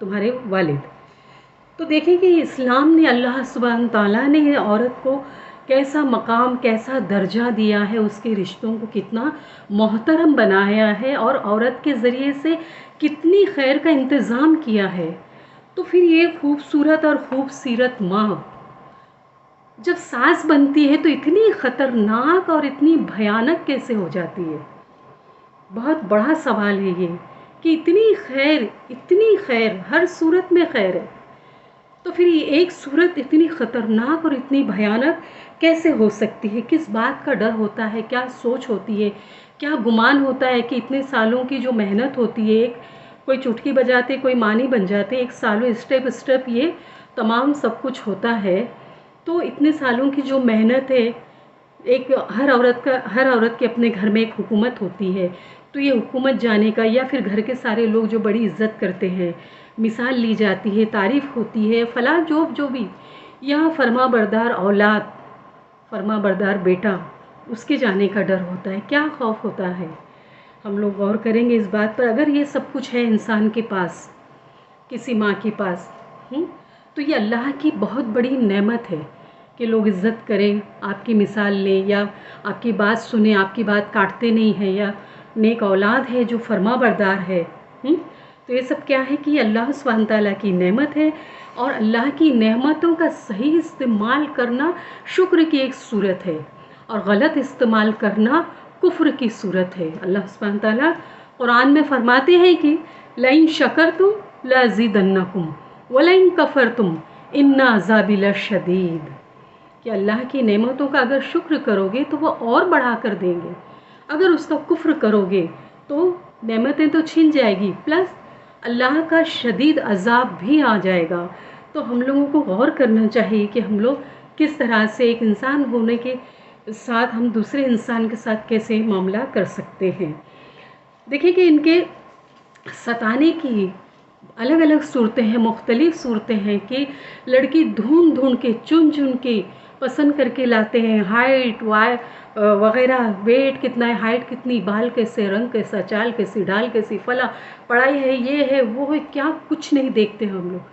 تمہارے والد۔ تو دیکھیں کہ اسلام نے، اللہ سبحانہ تعالیٰ نے عورت کو کیسا مقام، کیسا درجہ دیا ہے، اس کے رشتوں کو کتنا محترم بنایا ہے اور عورت کے ذریعے سے کتنی خیر کا انتظام کیا ہے۔ تو پھر یہ خوبصورت اور خوبصیرت ماں جب ساس بنتی ہے تو اتنی خطرناک اور اتنی بھیانک کیسے ہو جاتی ہے؟ بہت بڑا سوال ہے یہ کہ اتنی خیر ہر صورت میں خیر ہے، تو پھر یہ ایک صورت اتنی خطرناک اور اتنی بھیانک کیسے ہو سکتی ہے؟ کس بات کا ڈر ہوتا ہے، کیا سوچ ہوتی ہے، کیا گمان ہوتا ہے کہ اتنے سالوں کی جو محنت ہوتی ہے، کوئی چٹکی بجاتے کوئی مانی بن جاتے، ایک سالوں اسٹیپ یہ تمام سب کچھ ہوتا ہے، تو اتنے سالوں کی جو محنت ہے، ایک ہر عورت کے اپنے گھر میں ایک حکومت ہوتی ہے، تو یہ حکومت جانے کا، یا پھر گھر کے سارے لوگ جو بڑی عزت کرتے ہیں، مثال لی جاتی ہے، تعریف ہوتی ہے، فلاں جو بھی، یہاں فرما بردار اولاد، فرما بردار بیٹا، اس کے جانے کا ڈر ہوتا ہے، کیا خوف ہوتا ہے؟ ہم لوگ غور کریں گے اس بات پر۔ اگر یہ سب کچھ ہے انسان کے پاس، کسی ماں کے پاس، تو یہ اللہ کی بہت بڑی نعمت ہے کہ لوگ عزت کریں، آپ کی مثال لیں، یا آپ کی بات سنیں، آپ کی بات کاٹتے نہیں ہیں، یا نیک اولاد ہے جو فرما بردار ہے۔ تو یہ سب کیا ہے کہ یہ اللہ سبحانہ تعالیٰ کی نعمت ہے، اور اللہ کی نعمتوں کا صحیح استعمال کرنا شکر کی ایک صورت ہے، اور غلط استعمال کرنا کفر کی صورت ہے۔ اللہ سبحانہ تعالیٰ قرآن میں فرماتے ہیں کہ لَإِن شَكَرْتُمْ لَأَزِيدَنَّكُمْ وَلَإِن كَفَرْتُمْ إِنَّ عَذَابِي لَشَدِيدٌ، کہ اللہ کی نعمتوں کا اگر شکر کرو گے تو وہ اور بڑھا کر دیں گے، اگر اس کا کفر کرو گے تو نعمتیں تو چھن جائے گی، پلس اللہ کا شدید عذاب بھی آ جائے گا۔ تو ہم لوگوں کو غور کرنا چاہیے کہ ہم لوگ کس طرح سے ایک انسان ہونے کے ساتھ ہم دوسرے انسان کے ساتھ کیسے معاملہ کر سکتے ہیں۔ دیکھیں کہ ان کے ستانے کی الگ الگ صورتیں ہیں، مختلف صورتیں ہیں کہ لڑکی ڈھونڈ کے چن کے پسند کر کے لاتے ہیں، ہائٹ وغیرہ، ویٹ کتنا ہے، ہائٹ کتنی، بال کیسے، رنگ کیسا، چال کیسی، ڈال کیسی، فلاں پڑھائی ہے، یہ ہے وہ ہے، کیا کچھ نہیں دیکھتے ہم لوگ،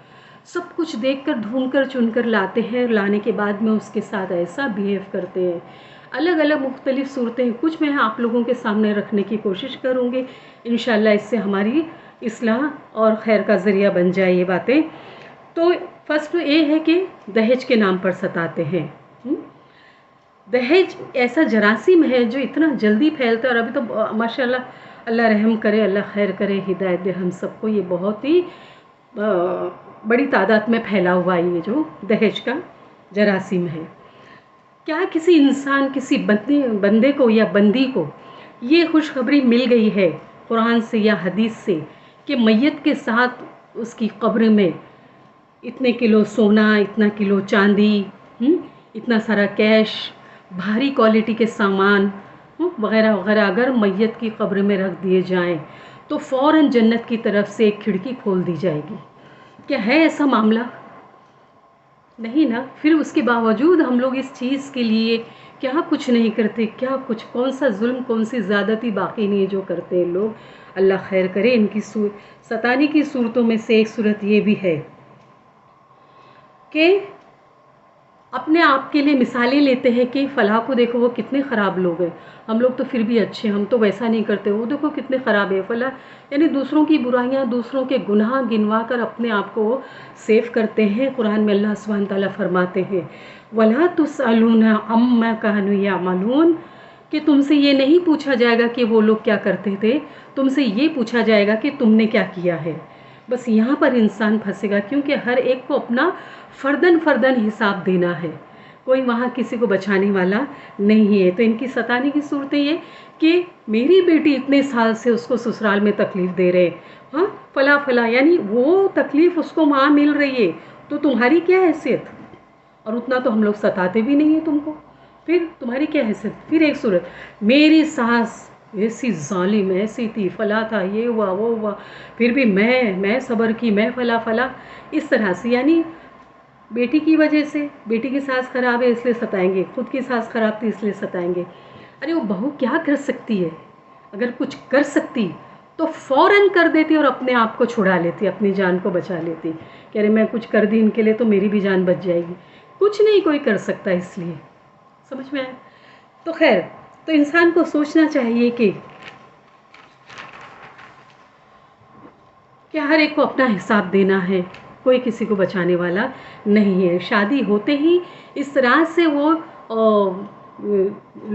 سب کچھ دیکھ کر ڈھونڈ کر چن کر لاتے ہیں، لانے کے بعد میں اس کے ساتھ ایسا بیہیو کرتے ہیں۔ الگ الگ مختلف صورتیں کچھ میں آپ لوگوں کے سامنے رکھنے کی کوشش کروں گی، انشاءاللہ اس سے ہماری اصلاح اور خیر کا ذریعہ بن جائے یہ باتیں۔ تو فرسٹ یہ ہے کہ دہیج کے نام پر ستاتے ہیں۔ دہیج ایسا جراثیم ہے جو اتنا جلدی پھیلتا ہے، اور ابھی تو ماشاءاللہ اللہ رحم کرے، اللہ خیر کرے، ہدایت دے ہم سب کو، یہ بہت ہی بڑی تعداد میں پھیلا ہوا ہے یہ جو دہیج کا جراثیم ہے۔ کیا کسی انسان، کسی بندے کو یا بندی کو یہ خوشخبری مل گئی ہے قرآن سے یا حدیث سے کہ میت کے ساتھ اس کی قبر میں اتنے کلو سونا، اتنا کلو چاندی، اتنا سارا کیش، بھاری کوالٹی کے سامان وغیرہ وغیرہ اگر میت کی قبر میں رکھ دیے جائیں تو فوراً جنت کی طرف سے ایک کھڑکی کھول دی جائے گی؟ کیا ہے ایسا معاملہ؟ نہیں نا۔ پھر اس کے باوجود ہم لوگ اس چیز کے لیے کیا کچھ نہیں کرتے، کیا کچھ، کون سا ظلم، کون سی زیادتی باقی نہیں ہے جو کرتے ہیں لوگ، اللہ خیر کرے۔ ان کی ستانے کی صورتوں میں سے ایک صورت یہ بھی ہے کہ اپنے آپ کے لیے مثالیں لیتے ہیں کہ فلاں کو دیکھو وہ کتنے خراب لوگ ہیں، ہم لوگ تو پھر بھی اچھے، ہم تو ویسا نہیں کرتے، وہ دیکھو کتنے خراب ہے فلاں، یعنی دوسروں کی برائیاں، دوسروں کے گناہ گنوا کر اپنے آپ کو وہ سیف کرتے ہیں۔ قرآن میں اللہ سبحانہ تعالیٰ فرماتے ہیں وَلَا تُسْأَلُونَ عَمَّا كَانُوا يَعْمَلُونَ، کہ تم سے یہ نہیں پوچھا جائے گا کہ وہ لوگ کیا کرتے تھے، تم سے یہ پوچھا جائے گا کہ تم نے کیا کیا ہے۔ بس یہاں پر انسان پھنسے گا، کیونکہ ہر ایک کو اپنا فرداً حساب دینا ہے، کوئی وہاں کسی کو بچانے والا نہیں ہے۔ تو ان کی ستانے کی صورتیں یہ کہ میری بیٹی اتنے سال سے اس کو سسرال میں تکلیف دے رہے، فلاں، یعنی وہ تکلیف اس کو وہاں مل رہی ہے تو تمہاری کیا حیثیت؟ اور اتنا تو ہم لوگ ستاتے بھی نہیں ہیں تم کو، پھر تمہاری کیا حیثیت؟ پھر ایک صورت، میری ساس ایسی ظالم، ایسی تھی، فلاں تھا، یہ ہوا وہ ہوا، پھر بھی میں صبر کی، میں فلاں، اس طرح سے، یعنی بیٹی کی وجہ سے، بیٹی کی ساس خراب ہے اس لیے ستائیں گے، خود کی ساس خراب تھی اس لیے ستائیں گے۔ ارے وہ بہو کیا کر سکتی ہے؟ اگر کچھ کر سکتی تو فوراً کر دیتی اور اپنے آپ کو چھڑا لیتی، اپنی جان کو بچا لیتی کہ ارے میں کچھ کر دی ان کے لیے تو میری بھی جان بچ جائے گی. کچھ نہیں کوئی کر سکتا اس لیے. سمجھ میں آیا؟ تو خیر، تو انسان کو سوچنا چاہیے کہ ہر ایک کو اپنا حساب دینا ہے، کوئی کسی کو بچانے والا نہیں ہے. شادی ہوتے ہی اس طرح سے وہ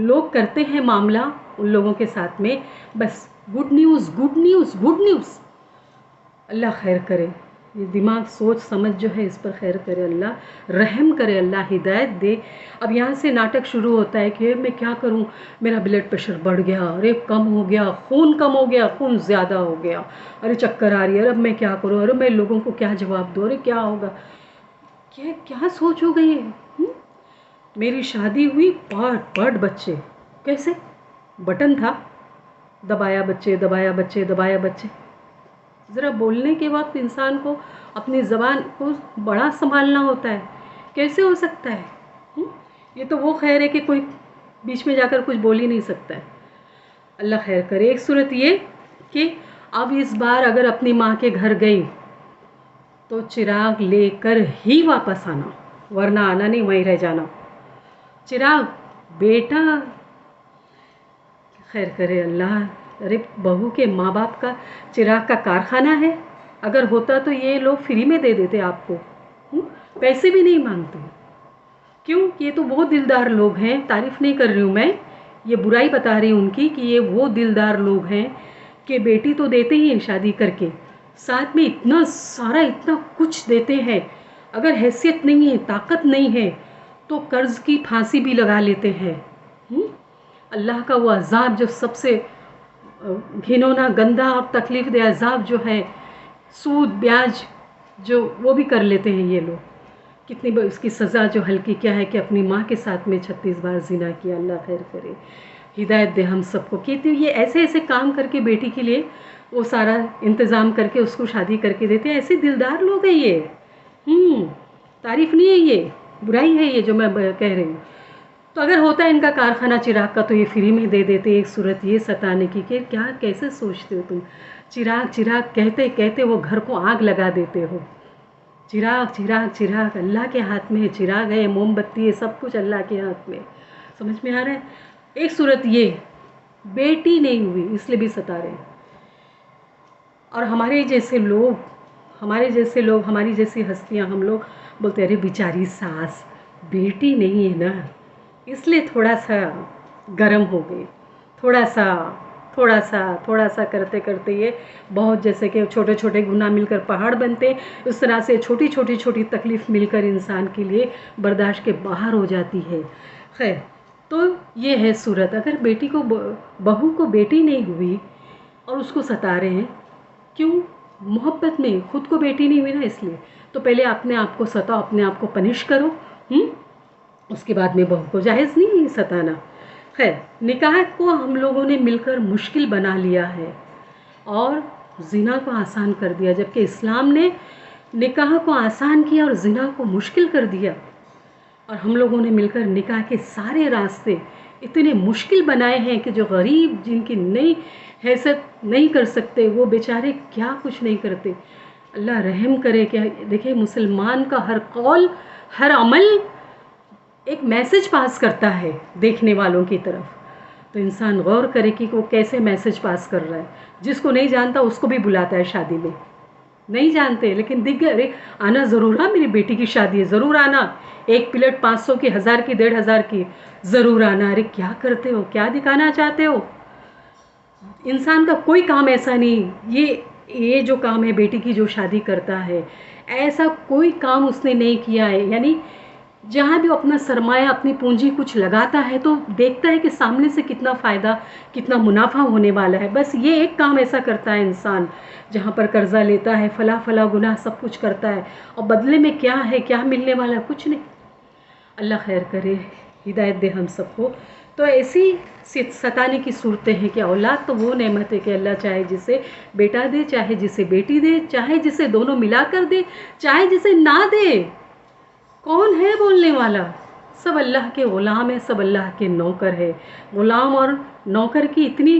لوگ کرتے ہیں معاملہ ان لوگوں کے ساتھ میں، بس good news good news good news. اللہ خیر کرے، یہ دماغ سوچ سمجھ جو ہے اس پر خیر کرے، اللہ رحم کرے، اللہ ہدایت دے. اب یہاں سے ناٹک شروع ہوتا ہے کہ میں کیا کروں، میرا بلڈ پریشر بڑھ گیا، ارے کم ہو گیا، خون کم ہو گیا، خون زیادہ ہو گیا، ارے چکر آ رہی ہے، اب میں کیا کروں، ارے میں لوگوں کو کیا جواب دوں، ارے کیا ہوگا. کیا سوچ ہو گئی ہے. میری شادی ہوئی، پاٹ پاٹ بچے. کیسے؟ بٹن تھا، دبایا بچے دبایا بچے دبایا بچے. ذرا بولنے کے وقت انسان کو اپنی زبان کو بڑا سنبھالنا ہوتا ہے. کیسے ہو سکتا ہے؟ یہ تو وہ خیر ہے کہ کوئی بیچ میں جا کر کچھ بول ہی نہیں سکتا ہے. اللہ خیر کرے. ایک صورت یہ کہ اب اس بار اگر اپنی ماں کے گھر گئی تو چراغ لے کر ہی واپس آنا، ورنہ آنا نہیں، وہیں رہ جانا. چراغ بیٹا خیر کرے اللہ. ارے بہو کے ماں باپ کا چراغ کا کارخانہ ہے. اگر ہوتا تو یہ لوگ فری میں دے دیتے آپ کو، پیسے بھی نہیں مانگتے. کیوں؟ یہ تو وہ دلدار لوگ ہیں، تعریف نہیں کر رہی ہوں میں، یہ برائی بتا رہی ہوں ان کی، کہ یہ وہ دلدار لوگ ہیں کہ بیٹی تو دیتے ہی ہیں شادی کر کے، ساتھ میں اتنا سارا اتنا کچھ دیتے ہیں. اگر حیثیت نہیں ہے، طاقت نہیں ہے تو قرض کی پھانسی بھی لگا لیتے ہیں. اللہ کا وہ عذاب جو سب سے گھنونا گندا اور تکلیف دہ عذاب جو ہے، سود بیاج جو وہ بھی کر لیتے ہیں یہ لوگ. کتنی بار اس کی سزا جو ہلکی کیا ہے کہ اپنی ماں کے ساتھ میں 36 بار زنا کیا. اللہ خیر کرے، ہدایت دے ہم سب کو. کہتی ہوں یہ ایسے ایسے کام کر کے بیٹی کے لیے وہ سارا انتظام کر کے اس کو شادی کر کے دیتے ہیں. ایسے دلدار لوگ ہیں یہ. تعریف نہیں ہے، یہ برائی ہے یہ جو میں کہہ رہی ہوں. تو اگر ہوتا ہے ان کا کارخانہ چراغ کا تو یہ فری میں دے دیتے. ایک صورت یہ ستانے کی کہ کیا کیسے سوچتے ہو تم، چراغ چراغ کہتے کہتے وہ گھر کو آگ لگا دیتے ہو. چراغ چراغ چراغ اللہ کے ہاتھ میں ہے، چراغ ہے، موم بتی ہے، سب کچھ اللہ کے ہاتھ میں. سمجھ میں آ رہا ہے؟ ایک صورت یہ بیٹی نہیں ہوئی اس لیے بھی ستا رہے ہیں. اور ہمارے جیسے لوگ ہماری جیسی ہستیاں، ہم لوگ بولتے ارے بیچاری ساس بیٹی نہیں ہے نا، اس لیے تھوڑا سا گرم ہو گئی، تھوڑا سا کرتے کرتے یہ بہت، جیسے کہ چھوٹے چھوٹے گناہ مل کر پہاڑ بنتے، اس طرح سے چھوٹی چھوٹی تکلیف مل کر انسان کے لیے برداشت کے باہر ہو جاتی ہے. خیر، تو یہ ہے صورت. اگر بیٹی کو بہو کو بیٹی نہیں ہوئی اور اس کو ستا رہے ہیں، کیوں؟ محبت میں. خود کو بیٹی نہیں ہوئی نا اس لیے تو پہلے اپنے آپ کو ستاؤ، اپنے آپ کو پنش کرو، اس کے بعد میں بہو کو. جائز نہیں ستانا. خیر، نکاح کو ہم لوگوں نے مل کر مشکل بنا لیا ہے اور زنا کو آسان کر دیا، جبکہ اسلام نے نکاح کو آسان کیا اور زنا کو مشکل کر دیا. اور ہم لوگوں نے مل کر نکاح کے سارے راستے اتنے مشکل بنائے ہیں کہ جو غریب، جن کی نئی حیثیت نہیں کر سکتے، وہ بیچارے کیا کچھ نہیں کرتے. اللہ رحم کرے. کہ دیکھیں مسلمان کا ہر قول، ہر عمل ایک میسج پاس کرتا ہے دیکھنے والوں کی طرف. تو انسان غور کرے کہ وہ کیسے میسج پاس کر رہا ہے. جس کو نہیں جانتا اس کو بھی بلاتا ہے شادی میں. نہیں جانتے لیکن دکھ گئے، آنا ضرور، میری بیٹی کی شادی ہے، ضرور آنا. ایک پلیٹ 500 کی، 1000 کی، 1500 کی، ضرور آنا. ارے کیا کرتے ہو، کیا دکھانا چاہتے ہو؟ انسان کا کوئی کام ایسا نہیں، یہ جو کام ہے بیٹی کی جو شادی کرتا ہے، ایسا کوئی کام اس نے نہیں کیا ہے. یعنی جہاں بھی اپنا سرمایہ، اپنی پونجی کچھ لگاتا ہے تو دیکھتا ہے کہ سامنے سے کتنا فائدہ، کتنا منافع ہونے والا ہے. بس یہ ایک کام ایسا کرتا ہے انسان جہاں پر قرضہ لیتا ہے، فلاں گناہ سب کچھ کرتا ہے، اور بدلے میں کیا ہے، کیا ملنے والا ہے؟ کچھ نہیں. اللہ خیر کرے، ہدایت دے ہم سب کو. تو ایسی ستانے کی صورتیں ہیں کہ اولاد تو وہ نعمت ہے کہ اللہ چاہے جسے بیٹا دے، چاہے جسے بیٹی دے، چاہے جسے دونوں ملا کر دے، چاہے جسے نہ دے. کون ہے بولنے والا؟ سب اللہ کے غلام ہے، سب اللہ کے نوکر ہے. غلام اور نوکر کی اتنی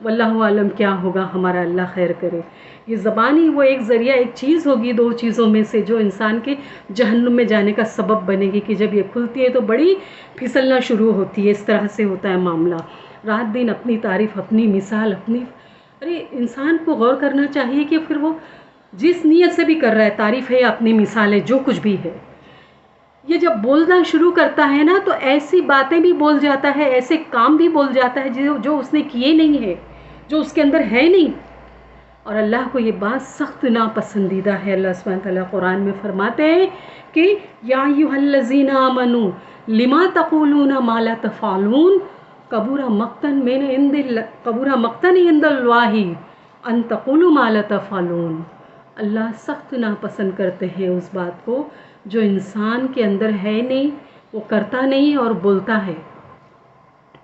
واللہ عالم کیا ہوگا ہمارا اللہ خیر کرے. یہ زبان ہی وہ ایک ذریعہ، ایک چیز ہوگی دو چیزوں میں سے جو انسان کے جہنم میں جانے کا سبب بنے گی، کہ جب یہ کھلتی ہے تو بڑی پھسلنا شروع ہوتی ہے. اس طرح سے ہوتا ہے معاملہ. رات دن اپنی تعریف، اپنی مثال، اپنی ارے انسان کو غور کرنا چاہیے کہ پھر وہ جس نیت سے بھی کر رہا ہے، تعریف ہے یا اپنی مثال ہے، جو کچھ بھی ہے، یہ جب بولنا شروع کرتا ہے نا تو ایسی باتیں بھی بول جاتا ہے، ایسے کام بھی بول جاتا ہے جو اس نے کیے نہیں ہے، جو اس کے اندر ہے نہیں. اور اللہ کو یہ بات سخت ناپسندیدہ ہے. اللہ سبحانہ وتعالیٰ قرآن میں فرماتے ہیں کہ یا ایھا الذین آمنوا لما تقولون ما لا تفعلون کبر مقتا عند اللہ ان تقولوا ما لا تفعلون. اللہ سخت ناپسند کرتے ہیں اس بات کو جو انسان کے اندر ہے نہیں، وہ کرتا نہیں اور بولتا ہے.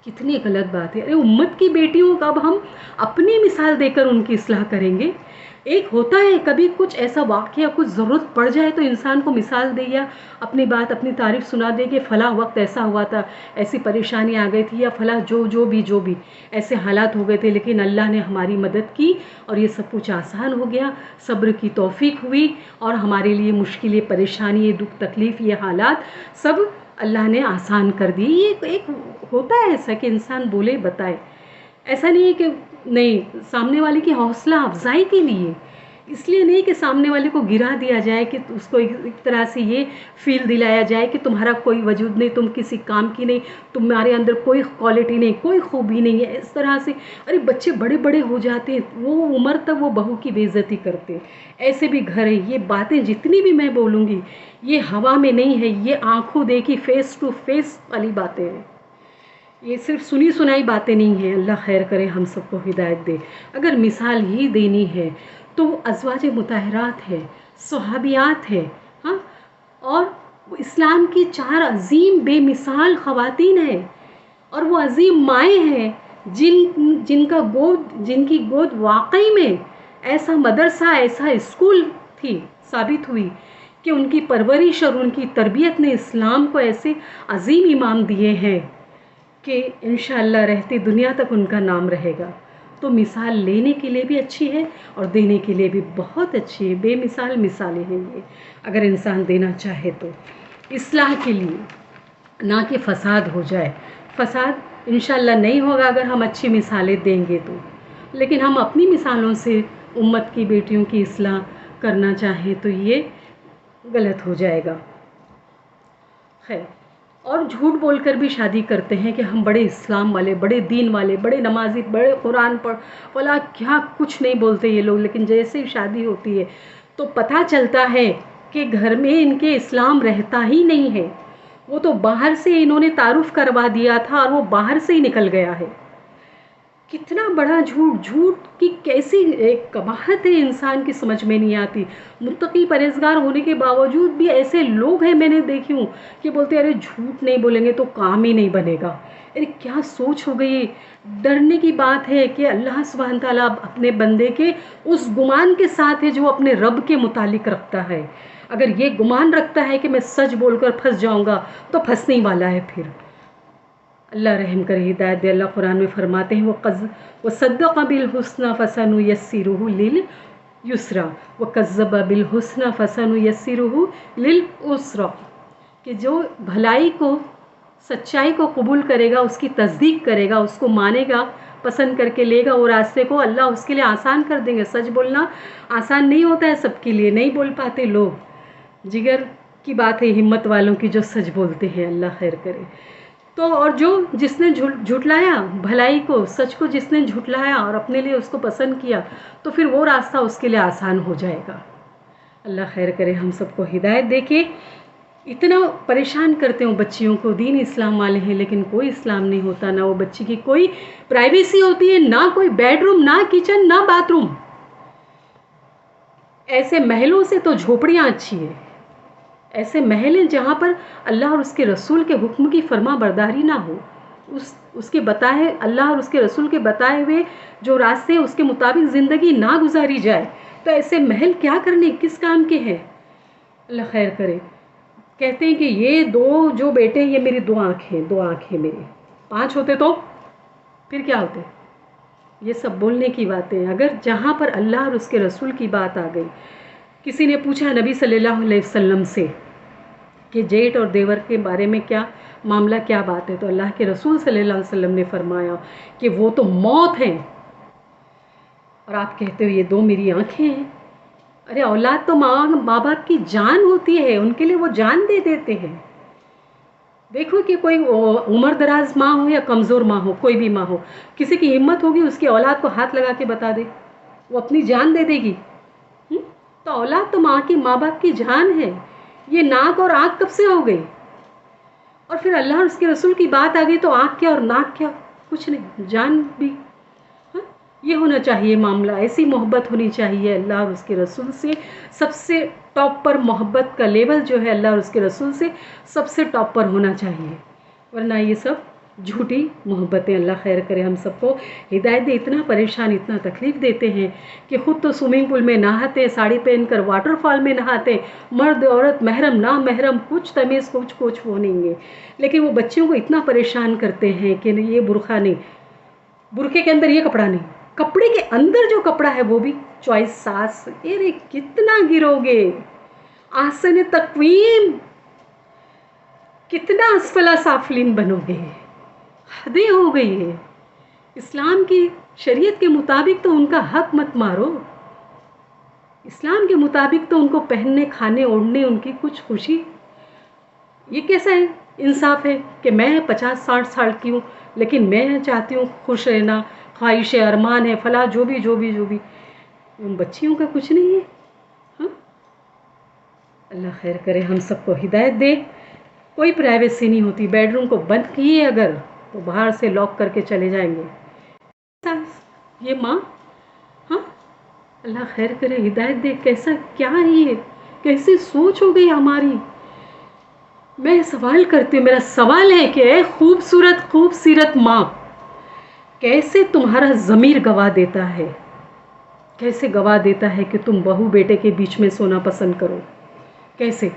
کتنی غلط بات ہے. ارے امت کی بیٹیوں کا اب ہم اپنی مثال دے کر ان کی اصلاح کریں گے. ایک ہوتا ہے کبھی کچھ ایسا واقعہ، کچھ ضرورت پڑ جائے تو انسان کو مثال دے یا اپنی بات، اپنی تعریف سنا دے کہ فلاں وقت ایسا ہوا تھا، ایسی پریشانی آ گئی تھی، یا فلاں جو بھی ایسے حالات ہو گئے تھے، لیکن اللہ نے ہماری مدد کی اور یہ سب کچھ آسان ہو گیا، صبر کی توفیق ہوئی اور ہمارے لیے مشکلیں، پریشانی، دکھ تکلیف، یہ حالات سب اللہ نے آسان کر دی. یہ ایک ہوتا ہے ایسا کہ انسان بولے بتائے. ایسا نہیں ہے کہ نہیں، سامنے والے کی حوصلہ افزائی کے لیے، اس لیے نہیں کہ سامنے والے کو گرا دیا جائے، کہ اس کو ایک طرح سے یہ فیل دلایا جائے کہ تمہارا کوئی وجود نہیں، تم کسی کام کی نہیں، تمہارے اندر کوئی کوالٹی نہیں، کوئی خوبی نہیں ہے. اس طرح سے ارے بچے بڑے بڑے ہو جاتے ہیں، وہ عمر تک وہ بہو کی بے عزتی کرتے ہیں. ایسے بھی گھر ہیں. یہ باتیں جتنی بھی میں بولوں گی یہ ہوا میں نہیں ہے، یہ آنکھوں دیکھی فیس ٹو فیس والی باتیں ہیں. یہ صرف سنی سنائی باتیں نہیں ہیں. اللہ خیر کرے، ہم سب کو ہدایت دے. اگر مثال ہی دینی ہے تو وہ ازواج مطہرات ہے، صحابیات ہے، ہاں، اور اسلام کی 4 عظیم بے مثال خواتین ہیں، اور وہ عظیم مائیں ہیں جن کی گود واقعی میں ایسا مدرسہ، ایسا اسکول تھی، ثابت ہوئی کہ ان کی پرورش اور ان کی تربیت نے اسلام کو ایسے عظیم امام دیے ہیں کہ انشاءاللہ رہتی دنیا تک ان کا نام رہے گا. تو مثال لینے کے لیے بھی اچھی ہے اور دینے کے لیے بھی بہت اچھی ہے. بے مثال مثالیں ہیں یہ، اگر انسان دینا چاہے تو اصلاح کے لیے، نہ کہ فساد ہو جائے. فساد انشاءاللہ نہیں ہوگا اگر ہم اچھی مثالیں دیں گے تو، لیکن ہم اپنی مثالوں سے امت کی بیٹیوں کی اصلاح کرنا چاہیں تو یہ غلط ہو جائے گا. خیر، اور جھوٹ بول کر بھی شادی کرتے ہیں کہ ہم بڑے اسلام والے، بڑے دین والے، بڑے نمازی، بڑے قرآن پڑھ فلاں، کیا کچھ نہیں بولتے یہ لوگ، لیکن جیسے ہی شادی ہوتی ہے تو پتہ چلتا ہے کہ گھر میں ان کے اسلام رہتا ہی نہیں ہے. وہ تو باہر سے انہوں نے تعارف کروا دیا تھا اور وہ باہر سے ہی نکل گیا ہے. کتنا بڑا جھوٹ، جھوٹ کی کیسی ایک قباحت ہے انسان کی سمجھ میں نہیں آتی. متقی پرہیزگار ہونے کے باوجود بھی ایسے لوگ ہیں، میں نے دیکھی ہوں، کہ بولتے ہیں ارے جھوٹ نہیں بولیں گے تو کام ہی نہیں بنے گا. ارے کیا سوچ ہو گئی. ڈرنے کی بات ہے کہ اللہ سبحانہ تعالیٰ اپنے بندے کے اس گمان کے ساتھ ہے جو اپنے رب کے متعلق رکھتا ہے. اگر یہ گمان رکھتا ہے کہ میں سچ بول کر پھنس جاؤں گا تو پھنسنے والا ہے. پھر اللہ رحم کرے، ہدایت دے. اللہ قرآن میں فرماتے ہیں وَصَدَّقَ بِالْحُسْنَى فَسَنُيَسِّرُهُ لِلْيُسْرَى وَكَذَّبَ بِالْحُسْنَى فَسَنُيَسِّرُهُ لِلْعُسْرَى، کہ جو بھلائی کو، سچائی کو قبول کرے گا، اس کی تصدیق کرے گا، اس کو مانے گا، پسند کر کے لے گا وہ راستے کو، اللہ اس کے لیے آسان کر دیں گے. سچ بولنا آسان نہیں ہوتا ہے سب کے لیے، نہیں بول پاتے لوگ. جگر کی بات ہے ہمت والوں کی جو سچ بولتے ہیں. اللہ خیر کرے. تو اور جس نے جھٹلایا بھلائی کو، سچ کو جس نے جھٹلایا اور اپنے لیے اس کو پسند کیا، تو پھر وہ راستہ اس کے لیے آسان ہو جائے گا. اللہ خیر کرے، ہم سب کو ہدایت دے. کے اتنا پریشان کرتے ہوں بچیوں کو. دین اسلام والے ہیں لیکن کوئی اسلام نہیں ہوتا، نہ وہ بچی کی کوئی پرائیویسی ہوتی ہے، نہ کوئی بیڈ روم، نہ کچن، نہ باتھ روم. ایسے محلوں سے تو جھوپڑیاں اچھی ہیں. ایسے محل ہیں جہاں پر اللہ اور اس کے رسول کے حکم کی فرما برداری نہ ہو، اس کے بتائے، اللہ اور اس کے رسول کے بتائے ہوئے جو راستے ہیں اس کے مطابق زندگی نہ گزاری جائے، تو ایسے محل کیا کرنے، کس کام کے ہیں. اللہ خیر کرے. کہتے ہیں کہ یہ 2 جو بیٹے یہ میری 2 آنکھیں، 2 آنکھیں میری. 5 ہوتے تو پھر کیا ہوتے. یہ سب بولنے کی باتیں ہیں۔ اگر جہاں پر اللہ اور اس کے رسول کی بات آ گئی، کسی نے پوچھا نبی صلی اللہ علیہ وسلم سے کہ جیٹ اور دیور کے بارے میں کیا معاملہ، کیا بات ہے، تو اللہ کے رسول صلی اللہ علیہ وسلم نے فرمایا کہ وہ تو موت ہیں، اور آپ کہتے ہو یہ دو میری آنکھیں ہیں۔ ارے اولاد تو ماں باپ کی جان ہوتی ہے، ان کے لیے وہ جان دے دیتے ہیں۔ دیکھو کہ کوئی عمر دراز ماں ہو یا کمزور ماں ہو، کوئی بھی ماں ہو، کسی کی ہمت ہوگی اس کی اولاد کو ہاتھ لگا کے بتا دے، وہ اپنی جان دے دے گی۔ تو اولاد تو ماں باپ کی جان ہے۔ یہ ناک اور آنکھ کب سے ہو گئی؟ اور پھر اللہ اور اس کے رسول کی بات آ گئی تو آنکھ کیا اور ناک کیا، کچھ نہیں، جان بھی۔ یہ ہونا چاہیے معاملہ، ایسی محبت ہونی چاہیے اللہ اور اس کے رسول سے۔ سب سے ٹاپ پر محبت کا لیول جو ہے اللہ اور اس کے رسول سے سب سے ٹاپ پر ہونا چاہیے، ورنہ یہ سب جھوٹی محبتیں۔ اللہ خیر کرے، ہم سب کو ہدایت دے۔ اتنا پریشان، اتنا تکلیف دیتے ہیں کہ خود تو سوئمنگ پول میں نہاتے، ساڑی پہن کر واٹر فال میں نہاتے، مرد عورت محرم نامحرم کچھ تمیز کچھ وہ نہیں ہے، لیکن وہ بچوں کو اتنا پریشان کرتے ہیں کہ یہ برقع نہیں، برقعے کے اندر یہ کپڑا نہیں، کپڑے کے اندر جو کپڑا ہے وہ بھی چوائس ساس۔ ارے کتنا گرو گے، آسن تقویم، کتنا اسفلا سافلین بنو گے، حدیں ہو گئی ہے۔ اسلام کی شریعت کے مطابق تو ان کا حق مت مارو، اسلام کے مطابق تو ان کو پہننے کھانے اوڑھنے ان کی کچھ خوشی۔ یہ کیسا ہے انصاف ہے کہ میں 50-60 سال کی ہوں لیکن میں چاہتی ہوں خوش رہنا، خواہش ارمان ہے فلاں، جو بھی ان بچیوں کا کچھ نہیں ہے۔ ہاں، اللہ خیر کرے، ہم سب کو ہدایت دے۔ کوئی پرائیویسی نہیں ہوتی، بیڈ روم کو بند کیے اگر تو باہر سے لاک کر کے چلے جائیں گے۔ یہ ماں، ہاں، اللہ خیر کرے، ہدایت دے۔ کیسا کیا ہے یہ، کیسی سوچ ہو گئی ہماری۔ میں سوال کرتی ہوں، میرا سوال ہے کہ اے خوبصورت خوبصورت ماں، کیسے تمہارا ضمیر گواہ دیتا ہے، کیسے گواہ دیتا ہے کہ تم بہو بیٹے کے بیچ میں سونا پسند کرو؟ کیسے؟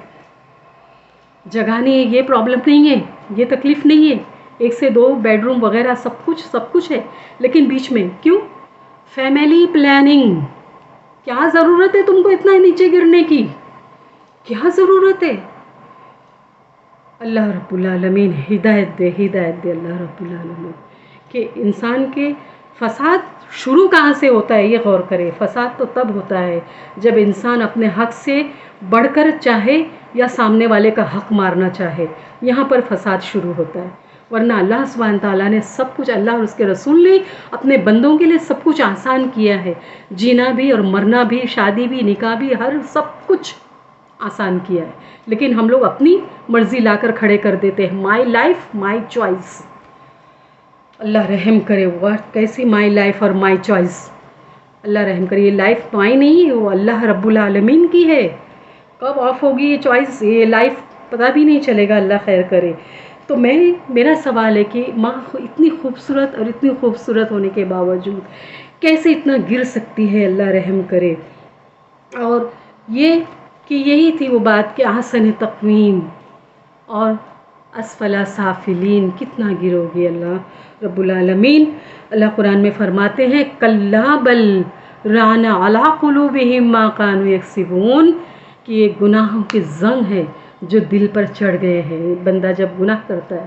جگہ نہیں ہے، یہ پرابلم نہیں ہے، یہ تکلیف نہیں ہے، 1 سے 2 بیڈ روم وغیرہ سب کچھ ہے، لیکن بیچ میں کیوں؟ Family planning. کیا ضرورت ہے تم کو اتنا نیچے گرنے کی؟ کیا ضرورت ہے؟ اللہ رب العالمین ہدایت دے اللہ رب العالمین کہ انسان کے فساد شروع کہاں سے ہوتا ہے، یہ غور کرے۔ فساد تو تب ہوتا ہے جب انسان اپنے حق سے بڑھ کر چاہے یا سامنے والے کا حق مارنا چاہے، یہاں پر فساد شروع ہوتا ہے۔ ورنہ اللہ سبحانہ تعالیٰ نے سب کچھ، اللہ اور اس کے رسول نے اپنے بندوں کے لیے سب کچھ آسان کیا ہے، جینا بھی اور مرنا بھی، شادی بھی، نکاح بھی، سب کچھ آسان کیا ہے، لیکن ہم لوگ اپنی مرضی لا کر کھڑے کر دیتے ہیں۔ My life my choice. اللہ رحم کرے، وہ کیسی مائی لائف اور مائی چوائس؟ اللہ رحم کرے، یہ لائف مائی نہیں ہے، وہ اللہ رب العالمین کی ہے۔ کب آف ہوگی یہ چوائس، یہ لائف پتہ بھی نہیں چلے گا، اللہ خیر کرے۔ تو میرا سوال ہے کہ ماں اتنی خوبصورت اور اتنی خوبصورت ہونے کے باوجود کیسے اتنا گر سکتی ہے، اللہ رحم کرے۔ اور یہ کہ یہی تھی وہ بات کہ احسن تقویم اور اسفلا سافلین، کتنا گرو گے اللہ رب العالمین۔ اللہ قرآن میں فرماتے ہیں کلا بل ران علی قلوبہم ما کانوا یکسبون، کہ یہ گناہوں کے زنگ ہے جو دل پر چڑھ گئے ہیں۔ بندہ جب گناہ کرتا ہے،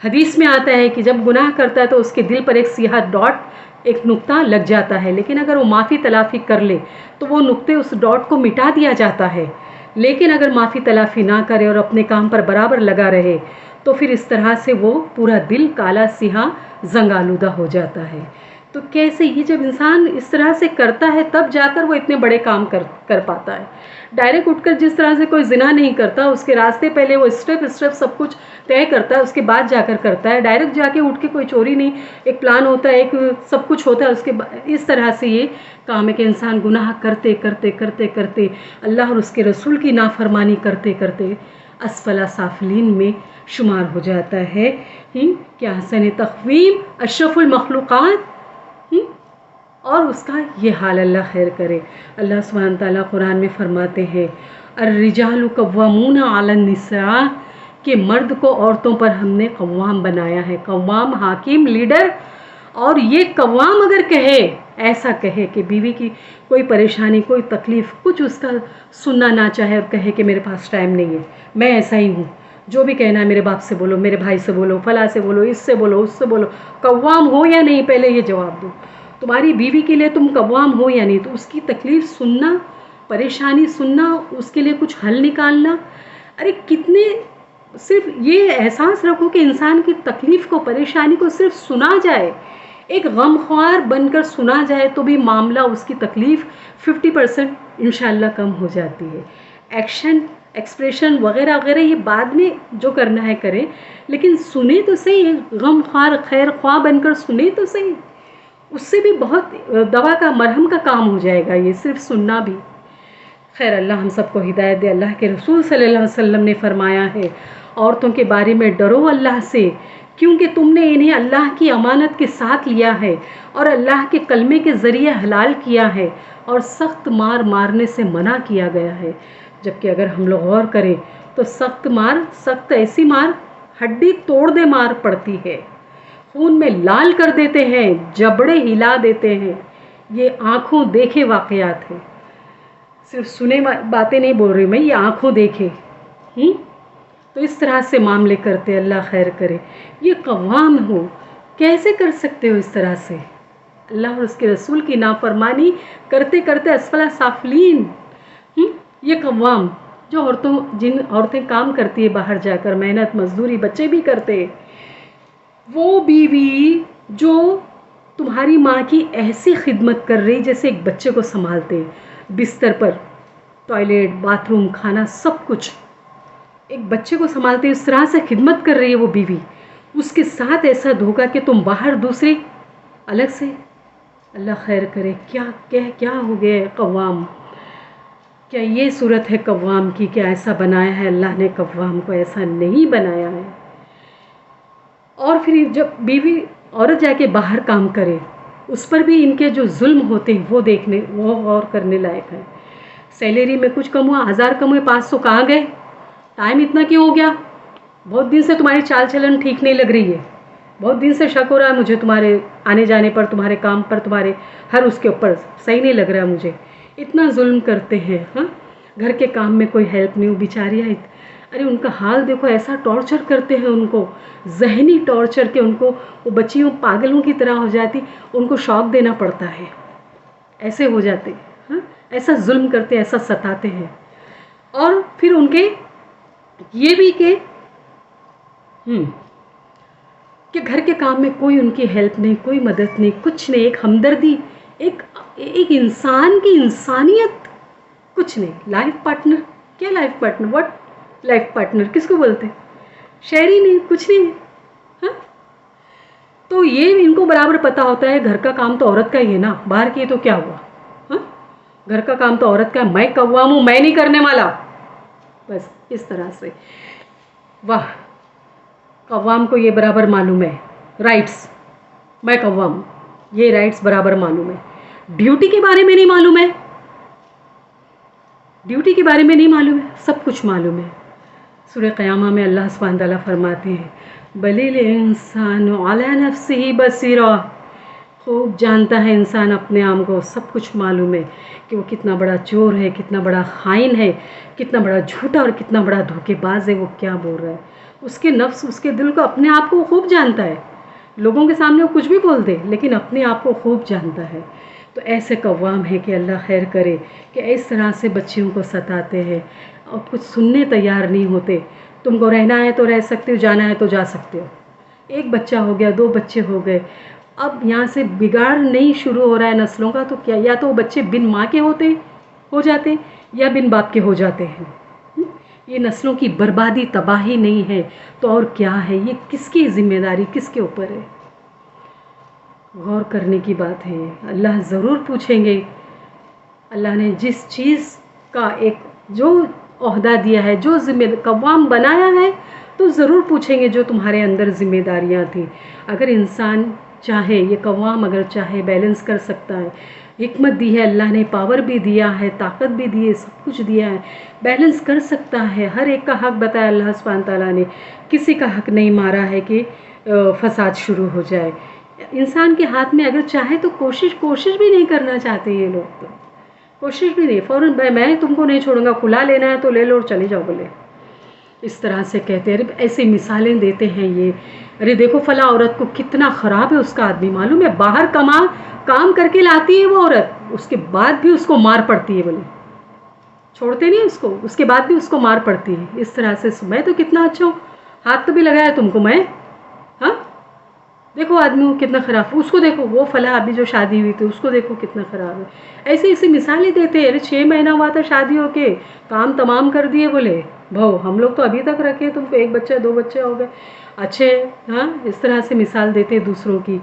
حدیث میں آتا ہے کہ جب گناہ کرتا ہے تو اس کے دل پر ایک سیاہ ڈاٹ، ایک نقطہ لگ جاتا ہے، لیکن اگر وہ معافی تلافی کر لے تو وہ نقطے اس ڈاٹ کو مٹا دیا جاتا ہے۔ لیکن اگر معافی تلافی نہ کرے اور اپنے کام پر برابر لگا رہے تو پھر اس طرح سے وہ پورا دل کالا سیاہ زنگ آلودہ ہو جاتا ہے۔ تو کیسے یہ جب انسان اس طرح سے کرتا ہے تب جا کر وہ اتنے بڑے کام کر پاتا ہے۔ ڈائریکٹ اٹھ کر جس طرح سے کوئی زنا نہیں کرتا، اس کے راستے پہلے وہ اسٹیپ سب کچھ طے کرتا ہے، اس کے بعد جا کر کرتا ہے۔ ڈائریکٹ جا کے اٹھ کے کوئی چوری نہیں، ایک پلان ہوتا ہے، ایک سب کچھ ہوتا ہے، اس کے اس طرح سے یہ کام ہے کہ انسان گناہ کرتے کرتے کرتے کرتے اللہ اور اس کے رسول کی نافرمانی کرتے کرتے اسفلا سافلین میں شمار ہو جاتا ہے۔ کہ احسن تقویم، اشرف المخلوقات، اور اس کا یہ حال اللہ خیر کرے۔ اللہ سبحانہ تعالیٰ قرآن میں فرماتے ہیں الرجال قوامون علی النساء، کہ مرد کو عورتوں پر ہم نے قوام بنایا ہے، قوام، حاکم، لیڈر، اور یہ قوام اگر کہے، ایسا کہے کہ بیوی کی کوئی پریشانی کوئی تکلیف کچھ اس کا سننا نہ چاہے اور کہے کہ میرے پاس ٹائم نہیں ہے، میں ایسا ہی ہوں، جو بھی کہنا ہے میرے باپ سے بولو، میرے بھائی سے بولو، فلاں سے بولو، اس سے بولو، اس سے بولو، قوام ہو یا نہیں پہلے یہ جواب دو، تمہاری بیوی کے لیے تم قوام ہو یا نہیں؟ تو اس کی تکلیف سننا، پریشانی سننا، اس کے لیے کچھ حل نکالنا، ارے کتنے، صرف یہ احساس رکھو کہ انسان کی تکلیف کو پریشانی کو صرف سنا جائے، ایک غمخوار بن کر سنا جائے تو بھی معاملہ اس کی تکلیف 50% انشاءاللہ کم ہو جاتی ہے۔ ایکشن ایکسپریشن وغیرہ وغیرہ یہ بعد میں جو کرنا ہے کریں، لیکن سنیں تو صحیح، غمخوار خیر خواہ بن کر سنیں تو صحیح، اس سے بھی بہت دوا کا مرہم کا کام ہو جائے گا یہ صرف سننا بھی۔ خیر اللہ ہم سب کو ہدایت دے۔ اللہ کے رسول صلی اللہ علیہ وسلم نے فرمایا ہے، عورتوں کے بارے میں ڈرو اللہ سے، کیونکہ تم نے انہیں اللہ کی امانت کے ساتھ لیا ہے اور اللہ کے کلمے کے ذریعے حلال کیا ہے، اور سخت مار مارنے سے منع کیا گیا ہے۔ جبکہ اگر ہم لوگ غور کریں تو سخت ایسی مار ہڈی توڑ دے مار پڑتی ہے، خون میں لال کر دیتے ہیں، جبڑے ہلا دیتے ہیں، یہ آنکھوں دیکھے واقعات ہیں، صرف سنے باتیں نہیں بول رہی میں، یہ آنکھوں دیکھے۔ تو اس طرح سے معاملے کرتے، اللہ خیر کرے۔ یہ قوام ہو، کیسے کر سکتے ہو اس طرح سے؟ اللہ اور اس کے رسول کی نافرمانی کرتے کرتے اسفل سافلین۔ یہ قوام جو جن عورتیں کام کرتی ہے باہر جا کر، محنت مزدوری بچے بھی کرتے، وہ بیوی جو تمہاری ماں کی ایسی خدمت کر رہی جیسے ایک بچے کو سنبھالتے، بستر پر، ٹوائلٹ، باتھ روم، کھانا، سب کچھ ایک بچے کو سنبھالتے اس طرح سے خدمت کر رہی ہے وہ بیوی، اس کے ساتھ ایسا دھوکا کہ تم باہر دوسری الگ سے، اللہ خیر کرے۔ کیا ہو گیا ہے قوام؟ کیا یہ صورت ہے قوام کی؟ کیا ایسا بنایا ہے اللہ نے قوام کو؟ ایسا نہیں بنایا ہے۔ اور پھر جب بیوی عورت جا کے باہر کام کرے، اس پر بھی ان کے جو ظلم ہوتے ہیں وہ غور کرنے لائق ہے۔ سیلری میں کچھ کم ہوا، 1000 کم ہوئے، 500 کہاں گئے؟ ٹائم اتنا کیوں ہو گیا؟ بہت دن سے تمہاری چال چلن ٹھیک نہیں لگ رہی ہے، بہت دن سے شک ہو رہا ہے مجھے تمہارے آنے جانے پر، تمہارے کام پر، تمہارے ہر اس کے اوپر صحیح نہیں لگ رہا مجھے۔ اتنا ظلم کرتے ہیں، ہاں، گھر کے کام میں کوئی ہیلپ نہیں، بیچاریاں، ارے ان کا حال دیکھو، ایسا ٹارچر کرتے ہیں ان کو، ذہنی ٹارچر کے ان کو، وہ بچیوں پاگلوں کی طرح ہو جاتی، ان کو شوق دینا پڑتا ہے، ایسے ہو جاتے، ہاں، ایسا ظلم کرتے، ایسا ستاتے ہیں۔ اور پھر ان کے یہ بھی کہ گھر کے کام میں کوئی ان کی ہیلپ نہیں، کوئی مدد نہیں، کچھ نہیں، ایک ہمدردی، ایک انسان کی انسانیت کچھ نہیں۔ لائف پارٹنر، کیا life partner? What life partner کس کو بولتے؟ شہری نہیں، کچھ نہیں، ہاں۔ تو یہ ان کو برابر پتہ ہوتا ہے گھر کا کام تو عورت کا ہی ہے نا، باہر کی تو کیا ہوا، ہاں، گھر کا کام تو عورت کا ہے، میں قوام ہوں، میں نہیں کرنے والا، بس اس طرح سے۔ واہ، قوام کو یہ برابر معلوم ہے، رائٹس، میں قوام ہوں، یہ رائٹس برابر معلوم ہے، ڈیوٹی کے بارے میں نہیں معلوم ہے، ڈیوٹی کے بارے میں نہیں معلوم ہے، سب کچھ معلوم ہے۔ سورہ قیامہ میں اللہ سبحانہ تعالیٰ فرماتے ہیں، بَلِ الْإِنسَانُ عَلَى نَفْسِهِ بَصِيرًا، خوب جانتا ہے انسان اپنے آپ کو، سب کچھ معلوم ہے کہ وہ کتنا بڑا چور ہے، کتنا بڑا خائن ہے، کتنا بڑا جھوٹا اور کتنا بڑا دھوکے باز ہے، وہ کیا بول رہا ہے۔ اس کے نفس، اس کے دل کو، اپنے آپ کو خوب جانتا ہے، لوگوں کے سامنے وہ کچھ بھی بول دے لیکن اپنے آپ کو خوب جانتا ہے۔ تو ایسے قوام ہے کہ اللہ خیر کرے کہ اس طرح سے بچیوں کو ستاتے ہیں اور کچھ سننے تیار نہیں ہوتے۔ تم کو رہنا ہے تو رہ سکتے ہو، جانا ہے تو جا سکتے ہو، ایک بچہ ہو گیا، 2 بچے ہو گئے، اب یہاں سے بگاڑ نہیں شروع ہو رہا ہے نسلوں کا، تو کیا یا تو وہ بچے بن ماں کے ہو جاتے یا بن باپ کے ہو جاتے ہیں۔ یہ نسلوں کی بربادی، تباہی نہیں ہے تو اور کیا ہے؟ یہ کس کی ذمہ داری، کس کے اوپر ہے؟ غور کرنے کی بات ہے، اللہ ضرور پوچھیں گے۔ اللہ نے جس چیز کا ایک جو عہدہ دیا ہے، جو قوام بنایا ہے، تو ضرور پوچھیں گے جو تمہارے اندر ذمہ داریاں تھیں۔ اگر انسان چاہے، یہ قوام اگر چاہے بیلنس کر سکتا ہے، حکمت دی ہے اللہ نے، پاور بھی دیا ہے، طاقت بھی دی ہے، سب کچھ دیا ہے، بیلنس کر سکتا ہے، ہر ایک کا حق بتایا اللہ سبحانہ تعالیٰ نے، کسی کا حق نہیں مارا ہے کہ فساد شروع ہو جائے۔ انسان کے ہاتھ میں اگر چاہے تو کوشش بھی نہیں کرنا چاہتے یہ لوگ، تو کوشش بھی نہیں، فوراً میں تم کو نہیں چھوڑوں گا، کھلا لینا ہے تو لے لو اور چلے جاؤ بولے، اس طرح سے کہتے ہیں۔ ایسی مثالیں دیتے ہیں یہ، ارے دیکھو فلاں عورت کو کتنا خراب ہے اس کا آدمی، معلوم ہے باہر کام کر کے لاتی ہے وہ عورت، اس کے بعد بھی اس کو مار پڑتی ہے بولے، چھوڑتے نہیں اس کو، اس کے بعد بھی اس کو مار پڑتی ہے۔ اس طرح سے میں تو کتنا اچھا ہوں، ہاتھ تو بھی لگایا تم کو میں، ہاں دیکھو آدمی وہ کتنا خراب، اس کو دیکھو وہ فلاں ابھی جو شادی ہوئی تھی اس کو دیکھو کتنا خراب ہے۔ ایسی مثالیں دیتے ہیں۔ ارے 6 مہینہ ہوا تھا شادی ہو کے، کام تمام کر دیے بولے، بھاؤ ہم لوگ تو ابھی تک رکھے، تم کو 1 بچہ 2 بچے ہو گئے، اچھے، ہاں اس طرح سے مثال دیتے ہیں دوسروں کی۔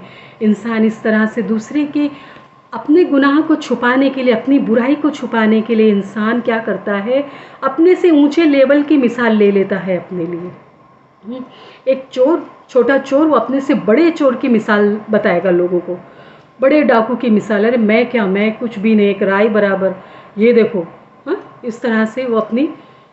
انسان اس طرح سے دوسرے کی اپنے گناہ کو چھپانے کے لیے، اپنی برائی کو چھپانے کے لیے انسان کیا کرتا ہے، اپنے سے اونچے لیول کی مثال لے لیتا ہے اپنے لیے۔ ایک چور، چھوٹا چور، وہ اپنے سے بڑے چور کی مثال بتائے گا لوگوں کو، بڑے ڈاکو کی مثال، ارے میں کیا، میں کچھ بھی نہیں، ایک رائے برابر، یہ دیکھو، ہاں اس طرح سے وہ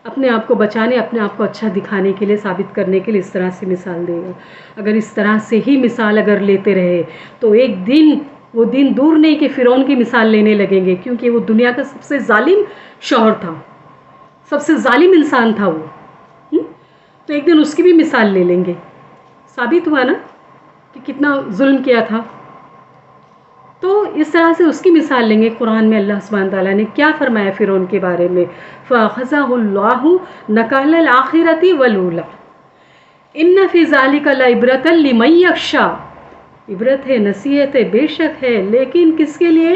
اپنے آپ کو بچانے، اپنے آپ کو اچھا دکھانے کے لیے، ثابت کرنے کے لیے اس طرح سے مثال دے گا۔ اگر اس طرح سے ہی مثال اگر لیتے رہے تو ایک دن وہ دن دور نہیں کہ فرعون کی مثال لینے لگیں گے، کیونکہ وہ دنیا کا سب سے ظالم شوہر تھا، سب سے ظالم انسان تھا وہ، تو ایک دن اس کی بھی مثال لے لیں گے۔ ثابت ہوا نا کہ کتنا ظلم کیا تھا، تو اس طرح سے اس کی مثال لیں گے۔ قرآن میں اللہ سبحانہ تعالیٰ نے کیا فرمایا فرعون کے بارے میں، فَأَخَذَهُ اللَّهُ نَكَالَ الْآخِرَةِ وَالْأُولَىٰ إِنَّ فِي ذَلِكَ لَعِبْرَةً لِمَن يَخْشَىٰ، عبرت ہے، نصیحت ہے، بے شک ہے، لیکن کس کے لیے،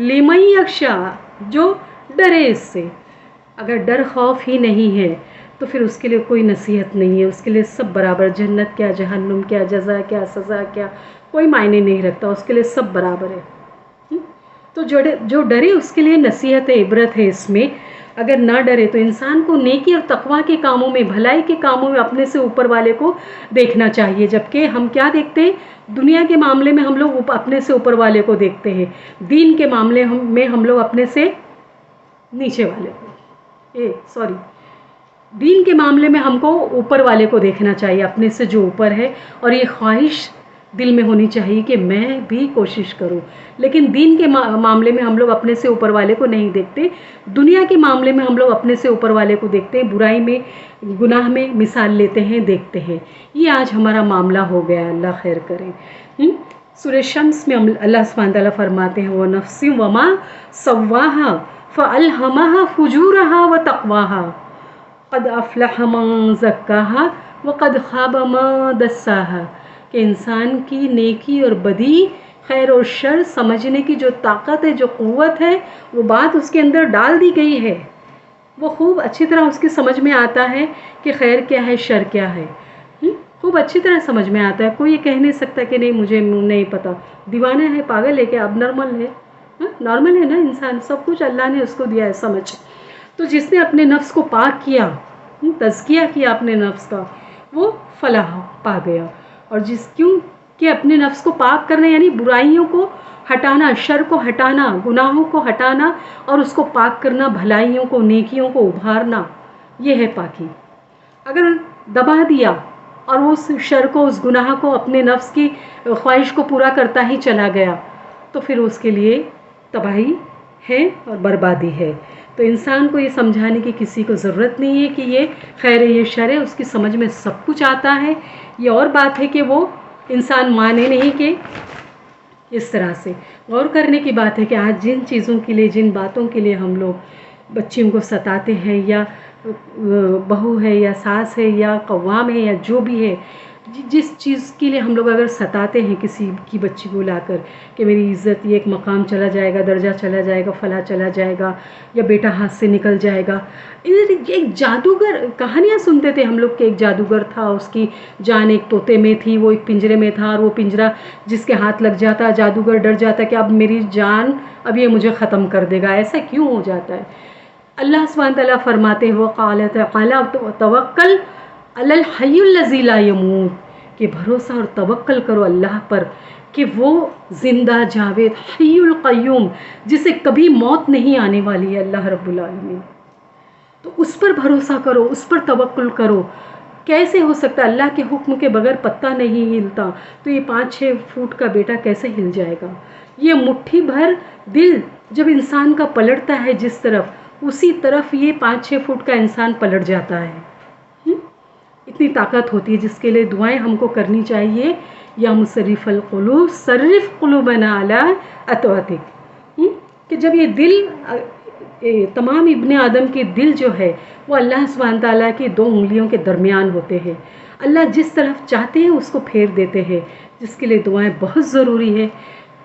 لِمَن يَخْشَىٰ، جو ڈرے اس سے۔ اگر ڈر خوف ہی نہیں ہے تو پھر اس کے لیے کوئی نصیحت نہیں ہے، اس کے لیے سب برابر، جنت کیا، جہنم کیا، جزا کیا، سزا کیا، کوئی معنی نہیں رکھتا، اس کے لیے سب برابر ہے۔ تو جو ڈرے اس کے لیے نصیحت ہے، عبرت ہے اس میں۔ اگر نہ ڈرے تو انسان کو نیکی اور تقویٰ کے کاموں میں، بھلائی کے کاموں میں اپنے سے اوپر والے کو دیکھنا چاہیے، جبکہ ہم کیا دیکھتے ہیں، دنیا کے معاملے میں ہم لوگ اپنے سے اوپر والے کو دیکھتے ہیں، دین کے معاملے میں ہم لوگ اپنے سے نیچے والے کو، دین کے معاملے میں ہم کو اوپر والے کو دیکھنا چاہیے، اپنے سے جو اوپر ہے، اور یہ خواہش دل میں ہونی چاہیے کہ میں بھی کوشش کروں۔ لیکن دین کے معاملے میں ہم لوگ اپنے سے اوپر والے کو نہیں دیکھتے، دنیا کے معاملے میں ہم لوگ اپنے سے اوپر والے کو دیکھتے ہیں، برائی میں، گناہ میں مثال لیتے ہیں، دیکھتے ہیں۔ یہ آج ہمارا معاملہ ہو گیا، اللہ خیر کرے۔ سورہ شمس میں اللہ سبحانہ تعالیٰ فرماتے ہیں، وَنَفْسٍ وَمَا سَوَّاهَا فَأَلْهَمَهَا فُجُورَهَا وَتَقْوَاهَا قَدْ أَفْلَحَ مَن زَكَّاهَا وَقَدْ خَابَ مَن دَسَّاهَا، کہ انسان کی نیکی اور بدی، خیر اور شر سمجھنے کی جو طاقت ہے، جو قوت ہے، وہ بات اس کے اندر ڈال دی گئی ہے، وہ خوب اچھی طرح اس کی سمجھ میں آتا ہے کہ خیر کیا ہے، شر کیا ہے، خوب اچھی طرح سمجھ میں آتا ہے۔ کوئی یہ کہہ نہیں سکتا کہ نہیں مجھے نہیں پتا، دیوانہ ہے، پاگل ہے، کہ اب نارمل ہے، نارمل ہے نا انسان، سب کچھ اللہ نے اس کو دیا ہے سمجھ۔ تو جس نے اپنے نفس کو پاک کیا، تزکیہ کیا اپنے نفس کا، وہ فلاح پا گیا۔ اور کیوں کہ اپنے نفس کو پاک کرنا یعنی برائیوں کو ہٹانا، شر کو ہٹانا، گناہوں کو ہٹانا، اور اس کو پاک کرنا، بھلائیوں کو، نیکیوں کو ابھارنا، یہ ہے پاکی۔ اگر دبا دیا اور اس شر کو، اس گناہ کو، اپنے نفس کی خواہش کو پورا کرتا ہی چلا گیا تو پھر اس کے لیے تباہی ہے اور بربادی ہے۔ تو انسان کو یہ سمجھانے کی کسی کو ضرورت نہیں ہے کہ یہ خیر ہے، یہ شر ہے، اس کی سمجھ میں سب کچھ آتا ہے۔ یہ اور بات ہے کہ وہ انسان مانے نہیں، کہ اس طرح سے غور کرنے کی بات ہے کہ آج جن چیزوں کے لیے، جن باتوں کے لیے ہم لوگ بچیوں کو ستاتے ہیں، یا بہو ہے، یا ساس ہے، یا قوام ہے، یا جو بھی ہے، جس چیز کے لیے ہم لوگ اگر ستاتے ہیں کسی کی بچی کو لا کر کہ میری عزت، یہ ایک مقام چلا جائے گا، درجہ چلا جائے گا، فلاں چلا جائے گا، یا بیٹا ہاتھ سے نکل جائے گا، ایک جادوگر، کہانیاں سنتے تھے ہم لوگ کہ ایک جادوگر تھا، اس کی جان ایک طوطے میں تھی، وہ ایک پنجرے میں تھا، اور وہ پنجرا جس کے ہاتھ لگ جاتا، جادوگر ڈر جاتا کہ اب میری جان، اب یہ مجھے ختم کر دے گا۔ ایسا کیوں ہو جاتا ہے؟ اللہ سبحانہ تعالیٰ فرماتے ہیں، وَقَالَ تَعَالَىٰ تَوَكَّلْ عَلَى الْحَيِّ الَّذِي لَا يَمُوتُ، کہ بھروسہ اور توکل کرو اللہ پر کہ وہ زندہ جاوید، حی القیوم، جسے کبھی موت نہیں آنے والی ہے، اللہ رب العالمین۔ تو اس پر بھروسہ کرو، اس پر توکل کرو، کیسے ہو سکتا؟ اللہ کے حکم کے بغیر پتہ نہیں ہلتا، تو یہ 5-6 فٹ کا بیٹا کیسے ہل جائے گا؟ یہ مٹھی بھر دل جب انسان کا پلٹتا ہے جس طرف، اسی طرف یہ 5-6 فٹ کا انسان پلٹ جاتا ہے۔ اتنی طاقت ہوتی ہے، جس کے لیے دعائیں ہم کو کرنی چاہیے، یا مصرف القلوب صرف قلوبنا علی اطاعتک، کہ جب یہ دل، تمام ابن آدم کے دل جو ہے وہ اللہ سبحانہ تعالیٰ کی 2 انگلیوں کے درمیان ہوتے ہیں، اللہ جس طرف چاہتے ہیں اس کو پھیر دیتے ہیں، جس کے لیے دعائیں بہت ضروری ہے،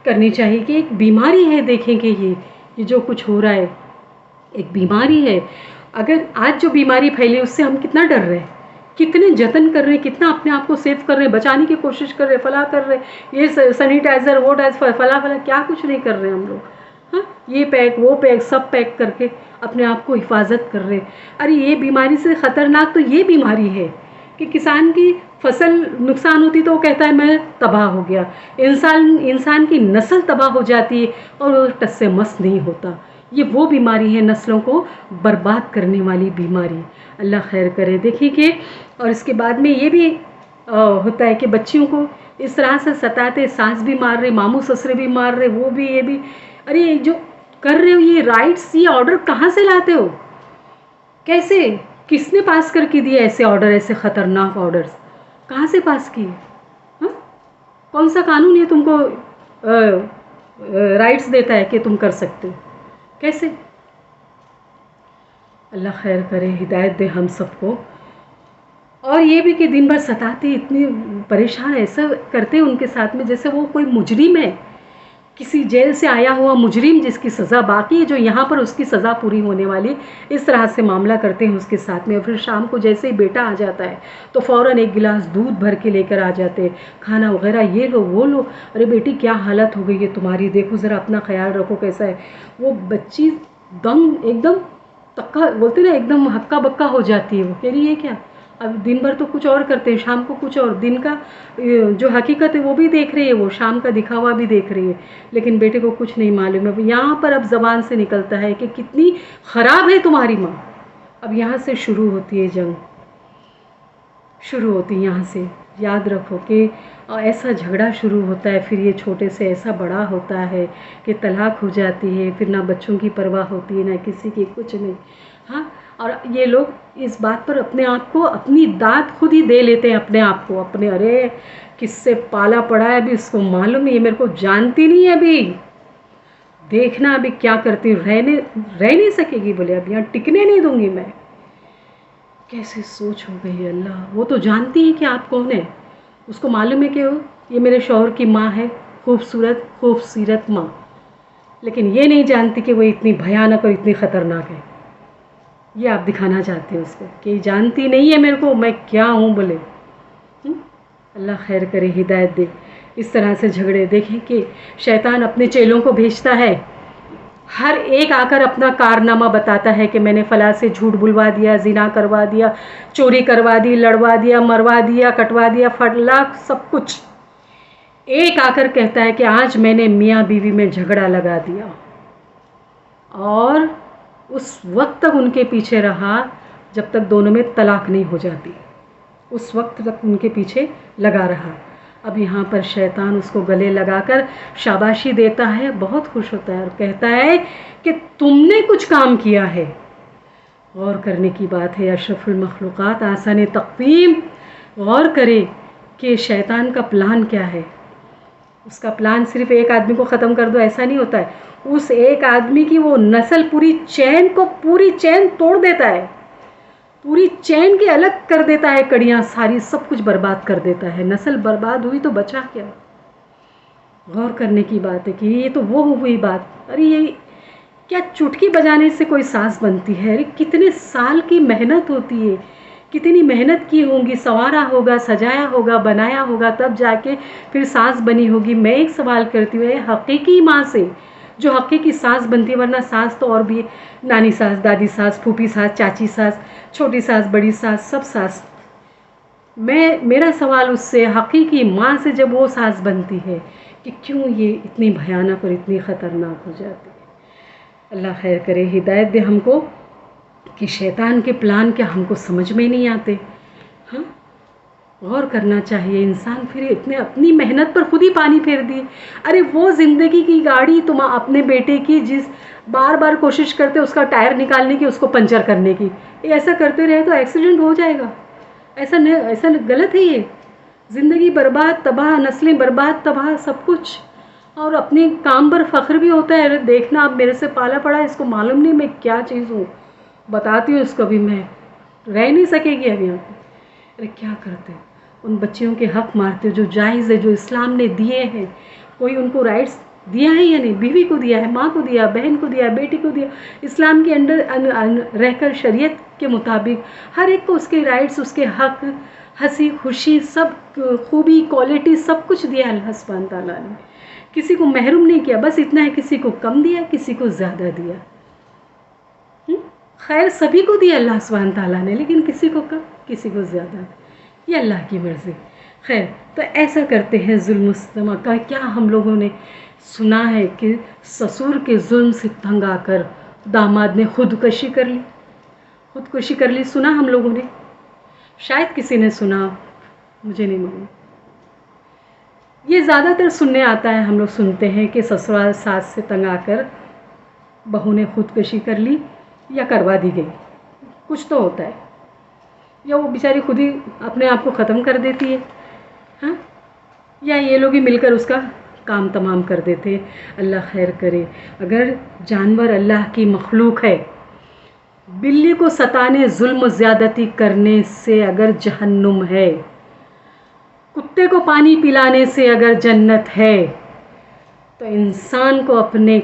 کرنی چاہیے۔ کہ ایک بیماری ہے، دیکھیں کہ یہ جو کچھ ہو رہا ہے ایک بیماری ہے۔ اگر آج جو بیماری پھیلی اس سے ہم کتنا ڈر رہے ہیں، کتنے جتن کر رہے ہیں، کتنا اپنے آپ کو سیف کر رہے ہیں، بچانے کی کوشش کر رہے ہیں، فلاں کر رہے ہیں، یہ سینیٹائزر وہ فلاں کیا کچھ نہیں کر رہے ہم لوگ، ہاں، یہ پیک وہ پیک سب پیک کر کے اپنے آپ کو حفاظت کر رہے ہیں۔ ارے یہ بیماری سے خطرناک تو یہ بیماری ہے کہ کسان کی فصل نقصان ہوتی تو وہ کہتا ہے میں تباہ ہو گیا، انسان کی نسل تباہ ہو جاتی ہے اور وہ ٹس سے مس نہیں ہوتا۔ یہ وہ بیماری ہے نسلوں کو برباد کرنے والی بیماری، اللہ خیر کرے۔ دیکھیے کہ اور اس کے بعد میں یہ بھی ہوتا ہے کہ بچیوں کو اس طرح سے ستاتے، ساس بھی مار رہے، ماموں سسرے بھی مار رہے، وہ بھی یہ بھی، ارے یہ جو کر رہے ہو یہ رائٹس، یہ آرڈر کہاں سے لاتے ہو؟ کیسے؟ کس نے پاس کر کے دیے ایسے آرڈر، ایسے خطرناک آرڈرز کہاں سے پاس کیے؟ ہاں، کون سا قانون یہ تم کو رائٹس دیتا ہے کہ تم کر سکتے ہو؟ کیسے؟ اللہ خیر کرے، ہدایت دے ہم سب کو۔ اور یہ بھی کہ دن بھر ستاتے، اتنے پریشان ایسا کرتے ان کے ساتھ میں جیسے وہ کوئی مجرم ہے، کسی جیل سے آیا ہوا مجرم جس کی سزا باقی ہے، جو یہاں پر اس کی سزا پوری ہونے والی، اس طرح سے معاملہ کرتے ہیں اس کے ساتھ میں۔ اور پھر شام کو جیسے ہی بیٹا آ جاتا ہے تو فوراً ایک گلاس دودھ بھر کے لے کر آ جاتے، کھانا وغیرہ یہ لو وہ لو، ارے بیٹی کیا حالت ہو گئی ہے تمہاری، دیکھو ذرا اپنا خیال رکھو کیسا ہے۔ وہ بچی ایک دم تکا بولتے نا، ایک دم ہکا بکا ہو جاتی ہے، وہ کہہ رہی ہے کیا، اب دن بھر تو کچھ اور کرتے ہیں، شام کو کچھ اور، دن کا جو حقیقت ہے وہ بھی دیکھ رہی ہے، وہ شام کا دکھاوا بھی دیکھ رہی ہے، لیکن بیٹے کو کچھ نہیں معلوم ہے۔ یہاں پر اب زبان سے نکلتا ہے کہ کتنی خراب ہے تمہاری ماں۔ اب یہاں سے شروع ہوتی ہے جنگ، شروع ہوتی ہے یہاں سے۔ یاد رکھو کہ ایسا جھگڑا شروع ہوتا ہے، پھر یہ چھوٹے سے ایسا بڑا ہوتا ہے کہ طلاق ہو جاتی ہے، پھر نہ بچوں کی پرواہ ہوتی ہے نہ کسی کی، کچھ نہیں، ہاں۔ اور یہ لوگ اس بات پر اپنے آپ کو، اپنی داد خود ہی دے لیتے ہیں اپنے آپ کو، اپنے ارے کس سے پالا پڑا ہے ابھی اس کو معلوم ہے، یہ میرے کو جانتی نہیں ہے ابھی، دیکھنا ابھی کیا کرتی، رہ نہیں سکے گی، بولے اب یہاں ٹکنے نہیں دوں گی میں۔ کیسی سوچ ہو گئی ہے اللہ، وہ تو جانتی ہے کہ آپ کون ہیں، اس کو معلوم ہے کہ یہ میرے شوہر کی ماں ہے، خوبصورت ماں، لیکن یہ نہیں جانتی کہ وہ اتنی بھیانک اور اتنی خطرناک ہے۔ یہ آپ دکھانا چاہتے ہیں اس کو کہ جانتی نہیں ہے میرے کو میں کیا ہوں، بولے اللہ خیر کرے، ہدایت دے۔ اس طرح سے جھگڑے دیکھیں کہ شیطان اپنے چیلوں کو بھیجتا ہے، ہر ایک آ کر اپنا کارنامہ بتاتا ہے کہ میں نے فلاں سے جھوٹ بلوا دیا، زنا کروا دیا، چوری کروا دی، لڑوا دیا، مروا دیا، کٹوا دیا، فلاں سب کچھ۔ ایک آ کر کہتا ہے کہ آج میں نے میاں بیوی میں جھگڑا لگا دیا، اور اس وقت تک ان کے پیچھے رہا جب تک دونوں میں طلاق نہیں ہو جاتی، اس وقت تک ان کے پیچھے لگا رہا۔ اب یہاں پر شیطان اس کو گلے لگا کر شاباشی دیتا ہے، بہت خوش ہوتا ہے اور کہتا ہے کہ تم نے کچھ کام کیا ہے۔ غور کرنے کی بات ہے، اشرف المخلوقات آسان تقویم غور کرے کہ شیطان کا پلان کیا ہے۔ اس کا پلان صرف ایک آدمی کو ختم کر دو ایسا نہیں ہوتا ہے، اس ایک آدمی کی وہ نسل پوری چین توڑ دیتا ہے، پوری چین کے الگ کر دیتا ہے، کڑیاں ساری سب کچھ برباد کر دیتا ہے۔ نسل برباد ہوئی تو بچا کیا؟ غور کرنے کی بات ہے کہ یہ تو وہ ہوئی بات، ارے یہ کیا چٹکی بجانے سے کوئی ساز بنتی ہے؟ ارے کتنے سال کی محنت ہوتی ہے، کتنی محنت کی ہوں گی، سنوارا ہوگا، سجایا ہوگا، بنایا ہوگا، تب جا کے پھر ساز بنی ہوگی۔ میں ایک سوال کرتی ہوں، حقیقی ماں سے جو حقیقی ساز بنتی ہے، ورنہ ساز تو اور بھی، نانی ساز، دادی ساز، پھوپھی ساز، چاچی ساز، چھوٹی ساز، بڑی ساز، سب ساز۔ میرا سوال اس سے، حقیقی ماں سے جب وہ ساز بنتی ہے کہ کیوں یہ اتنی بھیانک اور اتنی خطرناک ہو جاتی ہے؟ اللہ خیر کرے، ہدایت دے ہم کو کہ شیطان کے پلان کیا ہم کو سمجھ میں نہیں آتے، ہاں غور کرنا چاہیے انسان پھر اتنے اپنی محنت پر خود ہی پانی پھیر دیے. ارے وہ زندگی کی گاڑی تم اپنے بیٹے کی جس بار بار کوشش کرتے اس کا ٹائر نکالنے کی، اس کو پنچر کرنے کی، یہ ایسا کرتے رہے تو ایکسیڈنٹ ہو جائے گا. ایسا غلط ہے یہ. زندگی برباد، تباہ، نسلیں برباد، تباہ، سب کچھ. اور اپنے کام پر فخر بھی ہوتا ہے. دیکھنا اب میرے سے پالا پڑا، اس کو معلوم نہیں میں کیا چیز ہوں، بتاتی ہوں اس کو بھی، میں رہ نہیں سکے گی اب یہاں پہ. ارے کیا کرتے ان بچیوں کے حق مارتے جو جائز ہے، جو اسلام نے دیے ہیں. کوئی ان کو رائٹس دیا ہے یا نہیں؟ بیوی کو دیا ہے، ماں کو دیا، بہن کو دیا، بیٹی کو دیا. اسلام کے انڈر رہ کر شریعت کے مطابق ہر ایک کو اس کے رائٹس، اس کے حق، ہنسی خوشی، سب خوبی، کوالٹی، سب کچھ دیا اللہ سبحانہ تعالیٰ نے. کسی کو محروم نہیں کیا. بس اتنا ہے کسی کو کم دیا، کسی کو زیادہ دیا. خیر سبھی کو دیا اللہ سبحانہ تعالیٰ نے، لیکن کسی کو کم، کسی کو زیادہ. یہ اللہ کی مرضی. خیر تو ایسا کرتے ہیں ظلم و ستم کا. کیا ہم لوگوں نے سنا ہے کہ سسر کے ظلم سے تنگ آ کر داماد نے خودکشی کر لی؟ خودکشی کر لی، سنا ہم لوگوں نے؟ شاید کسی نے سنا، مجھے نہیں معلوم. یہ زیادہ تر سننے آتا ہے، ہم لوگ سنتے ہیں کہ سسرال ساس سے تنگ آ کر بہو نے خودکشی کر لی یا کروا دی گئی. کچھ تو ہوتا ہے، یا وہ بیچاری خود ہی اپنے آپ کو ختم کر دیتی ہے، ہاں، یا یہ لوگ ہی مل کر اس کا کام تمام کر دیتے. اللہ خیر کرے. اگر جانور اللہ کی مخلوق ہے، بلی کو ستانے، ظلم و زیادتی کرنے سے اگر جہنم ہے، کتے کو پانی پلانے سے اگر جنت ہے، تو انسان کو اپنے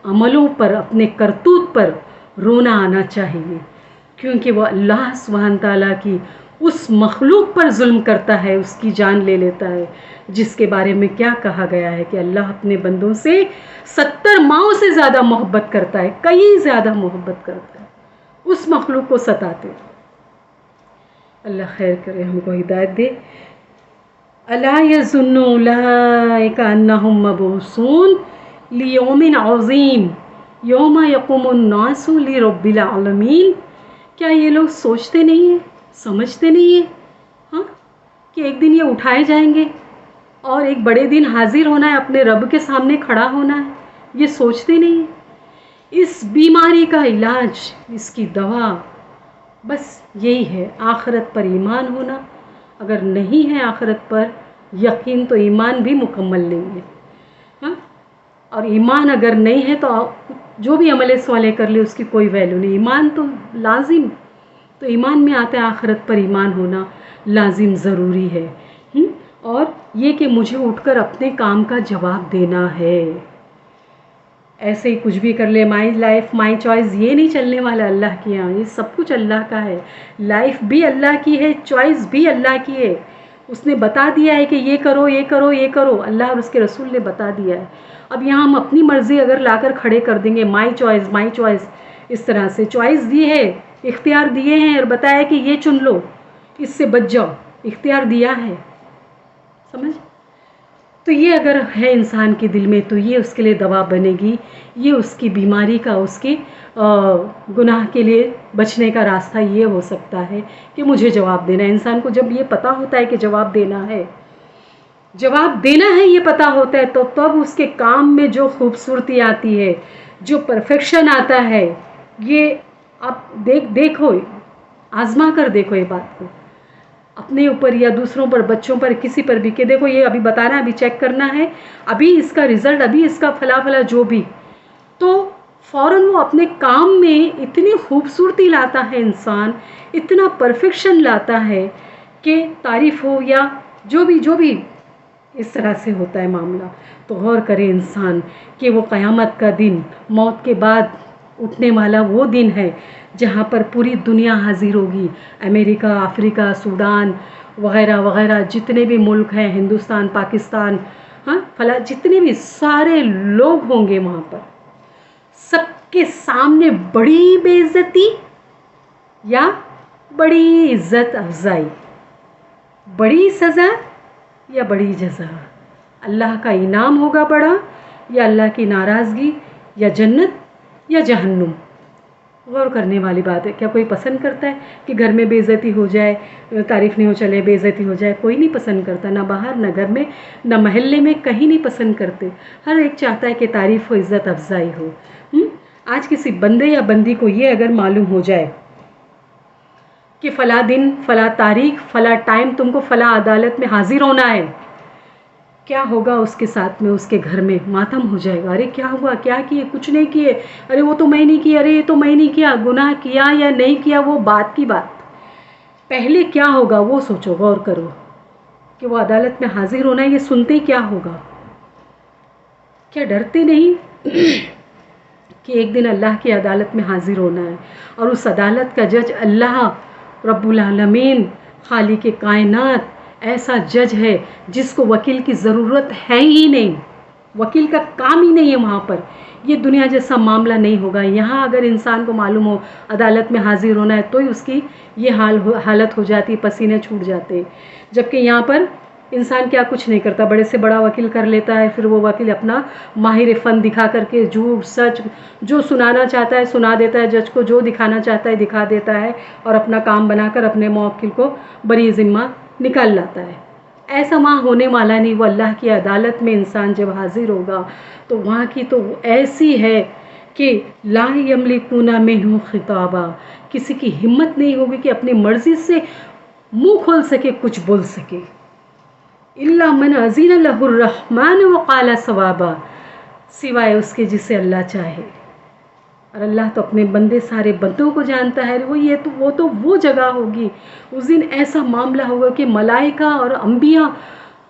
عملوں پر، اپنے کرتوت پر رونا آنا چاہیے. کیونکہ وہ اللہ سبحانہ تعالیٰ کی اس مخلوق پر ظلم کرتا ہے، اس کی جان لے لیتا ہے، جس کے بارے میں کیا کہا گیا ہے کہ اللہ اپنے بندوں سے 70 ماؤں سے زیادہ محبت کرتا ہے، کئی زیادہ محبت کرتا ہے. اس مخلوق کو ستاتے. اللہ خیر کرے، ہم کو ہدایت دے. الا یظن اولئک انہم مبعوثون لیوم عظیم یوم یقوم الناس لرب العالمین. کیا یہ لوگ سوچتے نہیں ہیں، سمجھتے نہیں ہیں، ہاں، کہ ایک دن یہ اٹھائے جائیں گے اور ایک بڑے دن حاضر ہونا ہے، اپنے رب کے سامنے کھڑا ہونا ہے؟ یہ سوچتے نہیں ہیں. اس بیماری کا علاج، اس کی دوا بس یہی ہے، آخرت پر ایمان ہونا. اگر نہیں ہے آخرت پر یقین تو ایمان بھی مکمل نہیں ہے، ہاں. اور ایمان اگر نہیں ہے تو جو بھی عمل صالح کر لے اس کی کوئی ویلیو نہیں. ایمان تو لازم، تو ایمان میں آتا ہے آخرت پر ایمان ہونا لازم ضروری ہے. اور یہ کہ مجھے اٹھ کر اپنے کام کا جواب دینا ہے. ایسے ہی کچھ بھی کر لے، مائی لائف مائی چوائس، یہ نہیں چلنے والا اللہ کے یہاں. یہ سب کچھ اللہ کا ہے. لائف بھی اللہ کی ہے، چوائس بھی اللہ کی ہے. اس نے بتا دیا ہے کہ یہ کرو، یہ کرو، یہ کرو. اللہ اور اس کے رسول نے بتا دیا ہے. اب یہاں ہم اپنی مرضی اگر لا کر کھڑے کر دیں گے، مائی چوائس مائی چوائس، اس طرح سے چوائس دی ہے، اختیار دیے ہیں اور بتایا کہ یہ چن لو، اس سے بچ جاؤ، اختیار دیا ہے، سمجھ؟ تو یہ اگر ہے انسان کے دل میں تو یہ اس کے لیے دوا بنے گی. یہ اس کی بیماری کا، اس کے گناہ کے لیے بچنے کا راستہ یہ ہو سکتا ہے کہ مجھے جواب دینا ہے. انسان کو جب یہ پتہ ہوتا ہے کہ جواب دینا ہے، جواب دینا ہے، یہ پتہ ہوتا ہے، تو تب اس کے کام میں جو خوبصورتی آتی ہے، جو پرفیکشن آتا ہے. یہ آپ دیکھو، آزما کر دیکھو یہ بات کو اپنے اوپر یا دوسروں پر، بچوں پر، کسی پر بھی، کہ دیکھو یہ ابھی بتانا ہے، ابھی چیک کرنا ہے، ابھی اس کا رزلٹ، ابھی اس کا فلا فلا جو بھی، تو فوراً وہ اپنے کام میں اتنی خوبصورتی لاتا ہے انسان، اتنا پرفیکشن لاتا ہے کہ تعریف ہو یا جو بھی اس طرح سے ہوتا ہے معاملہ. تو غور کرے انسان کہ وہ قیامت کا دن، موت کے بعد اٹھنے والا وہ دن ہے جہاں پر پوری دنیا حاضر ہوگی. امریکہ، افریقہ، سوڈان وغیرہ وغیرہ جتنے بھی ملک ہیں، ہندوستان، پاکستان، ہاں، فلاں جتنے بھی سارے لوگ ہوں گے وہاں پر. سب کے سامنے بڑی بے عزتی یا بڑی عزت افزائی، بڑی سزا یا بڑی جزا، اللہ کا انعام ہوگا بڑا یا اللہ کی ناراضگی، یا جنت یا جہنم. غور کرنے والی بات ہے. کیا کوئی پسند کرتا ہے کہ گھر میں بے عزتی ہو جائے, تعریف نہیں ہو چلے, بے عزتی ہو جائے؟ کوئی نہیں پسند کرتا, نہ باہر نہ گھر میں نہ محلے میں, کہیں نہیں پسند کرتے. ہر ایک چاہتا ہے کہ تعریف ہو, عزت افزائی ہو. آج کسی بندے یا بندی کو یہ اگر معلوم ہو جائے کہ فلاں دن فلاں تاریخ فلاں ٹائم تم کو فلاں عدالت میں حاضر ہونا ہے, کیا ہوگا اس کے ساتھ میں, اس کے گھر میں ماتم ہو جائے گا. ارے کیا ہوا, کیا کیے, کچھ نہیں کیے, ارے وہ تو میں نہیں کیا, ارے یہ تو میں نہیں کیا. گناہ کیا یا نہیں کیا وہ بات کی بات, پہلے کیا ہوگا وہ سوچو, غور کرو کہ وہ عدالت میں حاضر ہونا ہے, یہ سنتے ہی کیا ہوگا. کیا ڈرتے نہیں کہ ایک دن اللہ کی عدالت میں حاضر ہونا ہے, اور اس عدالت کا جج اللہ رب العالمین خالق کائنات ایسا جج ہے جس کو وکیل کی ضرورت ہے ہی نہیں, وکیل کا کام ہی نہیں ہے وہاں پر. یہ دنیا جیسا معاملہ نہیں ہوگا. یہاں اگر انسان کو معلوم ہو عدالت میں حاضر ہونا ہے تو ہی اس کی یہ حالت ہو جاتی, پسینے چھوٹ جاتے. جبکہ یہاں پر انسان کیا کچھ نہیں کرتا, بڑے سے بڑا وکیل کر لیتا ہے, پھر وہ وکیل اپنا ماہر فن دکھا کر کے جھوٹ سچ جو سنانا چاہتا ہے سنا دیتا ہے, جج کو جو دکھانا چاہتا ہے دکھا دیتا ہے, اور اپنا کام بنا کر اپنے موکل کو بری ذمہ نکال لاتا ہے. ایسا وہاں ہونے والا نہیں. وہ اللہ کی عدالت میں انسان جب حاضر ہوگا تو وہاں کی تو ایسی ہے کہ لا یملکون منہ خطابا, کسی کی ہمت نہیں ہوگی کہ اپنی مرضی سے منہ کھول سکے, کچھ بول سکے. الا من اذن له الرحمن وقال صوابا, سوائے اس کے جسے اللہ چاہے. اور اللہ تو اپنے بندے سارے بندوں کو جانتا ہے. وہ جگہ ہوگی, اس دن ایسا معاملہ ہوگا کہ ملائکہ اور انبیاء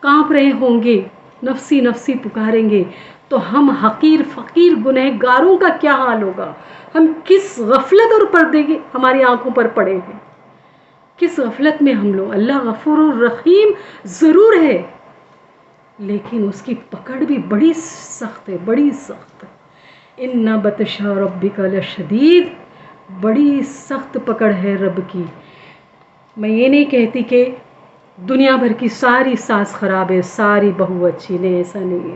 کانپ رہے ہوں گے, نفسی نفسی پکاریں گے. تو ہم حقیر فقیر گنہگاروں کا کیا حال ہوگا. ہم کس غفلت اور پردے کے ہماری آنکھوں پر پڑے ہیں, کس غفلت میں ہم لوگ. اللہ غفور الرحیم ضرور ہے, لیکن اس کی پکڑ بھی بڑی سخت ہے, بڑی سخت ہے. ان بطش ربک لشدید, بڑی سخت پکڑ ہے رب کی. میں یہ نہیں کہتی کہ دنیا بھر کی ساری ساس خراب ہے, ساری بہو اچھی نہیں, ایسا نہیں ہے.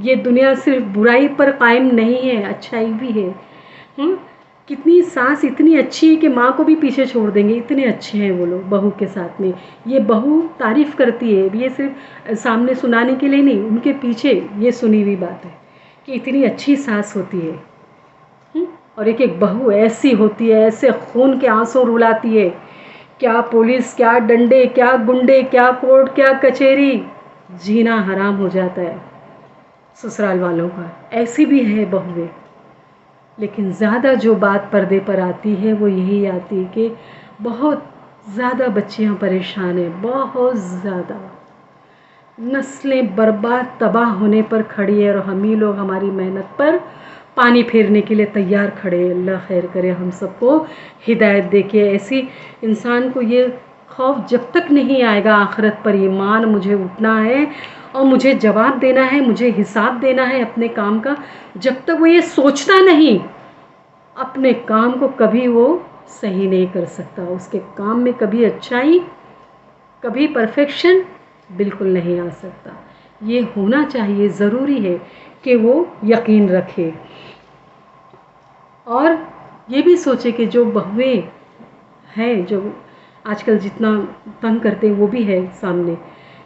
یہ دنیا صرف برائی پر قائم نہیں ہے, اچھائی بھی ہے. کتنی ساس اتنی اچھی ہے کہ ماں کو بھی پیچھے چھوڑ دیں گے, اتنے اچھے ہیں وہ لوگ بہو کے ساتھ میں. یہ بہو تعریف کرتی ہے, یہ صرف سامنے سنانے کے لیے نہیں, ان کے پیچھے یہ سنی ہوئی بات ہے کہ اتنی اچھی ساس ہوتی ہے. اور ایک ایک بہو ایسی ہوتی ہے, ایسے خون کے آنسو رلاتی ہے, کیا پولیس, کیا ڈنڈے, کیا گنڈے, کیا کورٹ, کیا کچہری, جینا حرام ہو جاتا ہے سسرال والوں کا. ایسی بھی ہے بہویں. لیکن زیادہ جو بات پردے پر آتی ہے وہ یہی آتی ہے کہ بہت زیادہ بچیاں پریشان ہیں, بہت زیادہ. نسلیں برباد تباہ ہونے پر کھڑی ہے, اور ہم ہی لوگ ہماری محنت پر پانی پھیرنے کے لیے تیار کھڑے. اللہ خیر کرے, ہم سب کو ہدایت دے کے. ایسی انسان کو یہ خوف جب تک نہیں آئے گا آخرت پر, ایمان مجھے اٹھنا ہے اور مجھے جواب دینا ہے, مجھے حساب دینا ہے اپنے کام کا, جب تک وہ یہ سوچتا نہیں اپنے کام کو کبھی وہ صحیح نہیں کر سکتا. اس کے کام میں کبھی اچھائی, کبھی پرفیکشن بالکل نہیں آ سکتا. یہ ہونا چاہیے, ضروری ہے کہ وہ یقین رکھے, اور یہ بھی سوچے کہ جو بہویں ہیں جو آج کل جتنا تنگ کرتے ہیں وہ بھی ہے سامنے,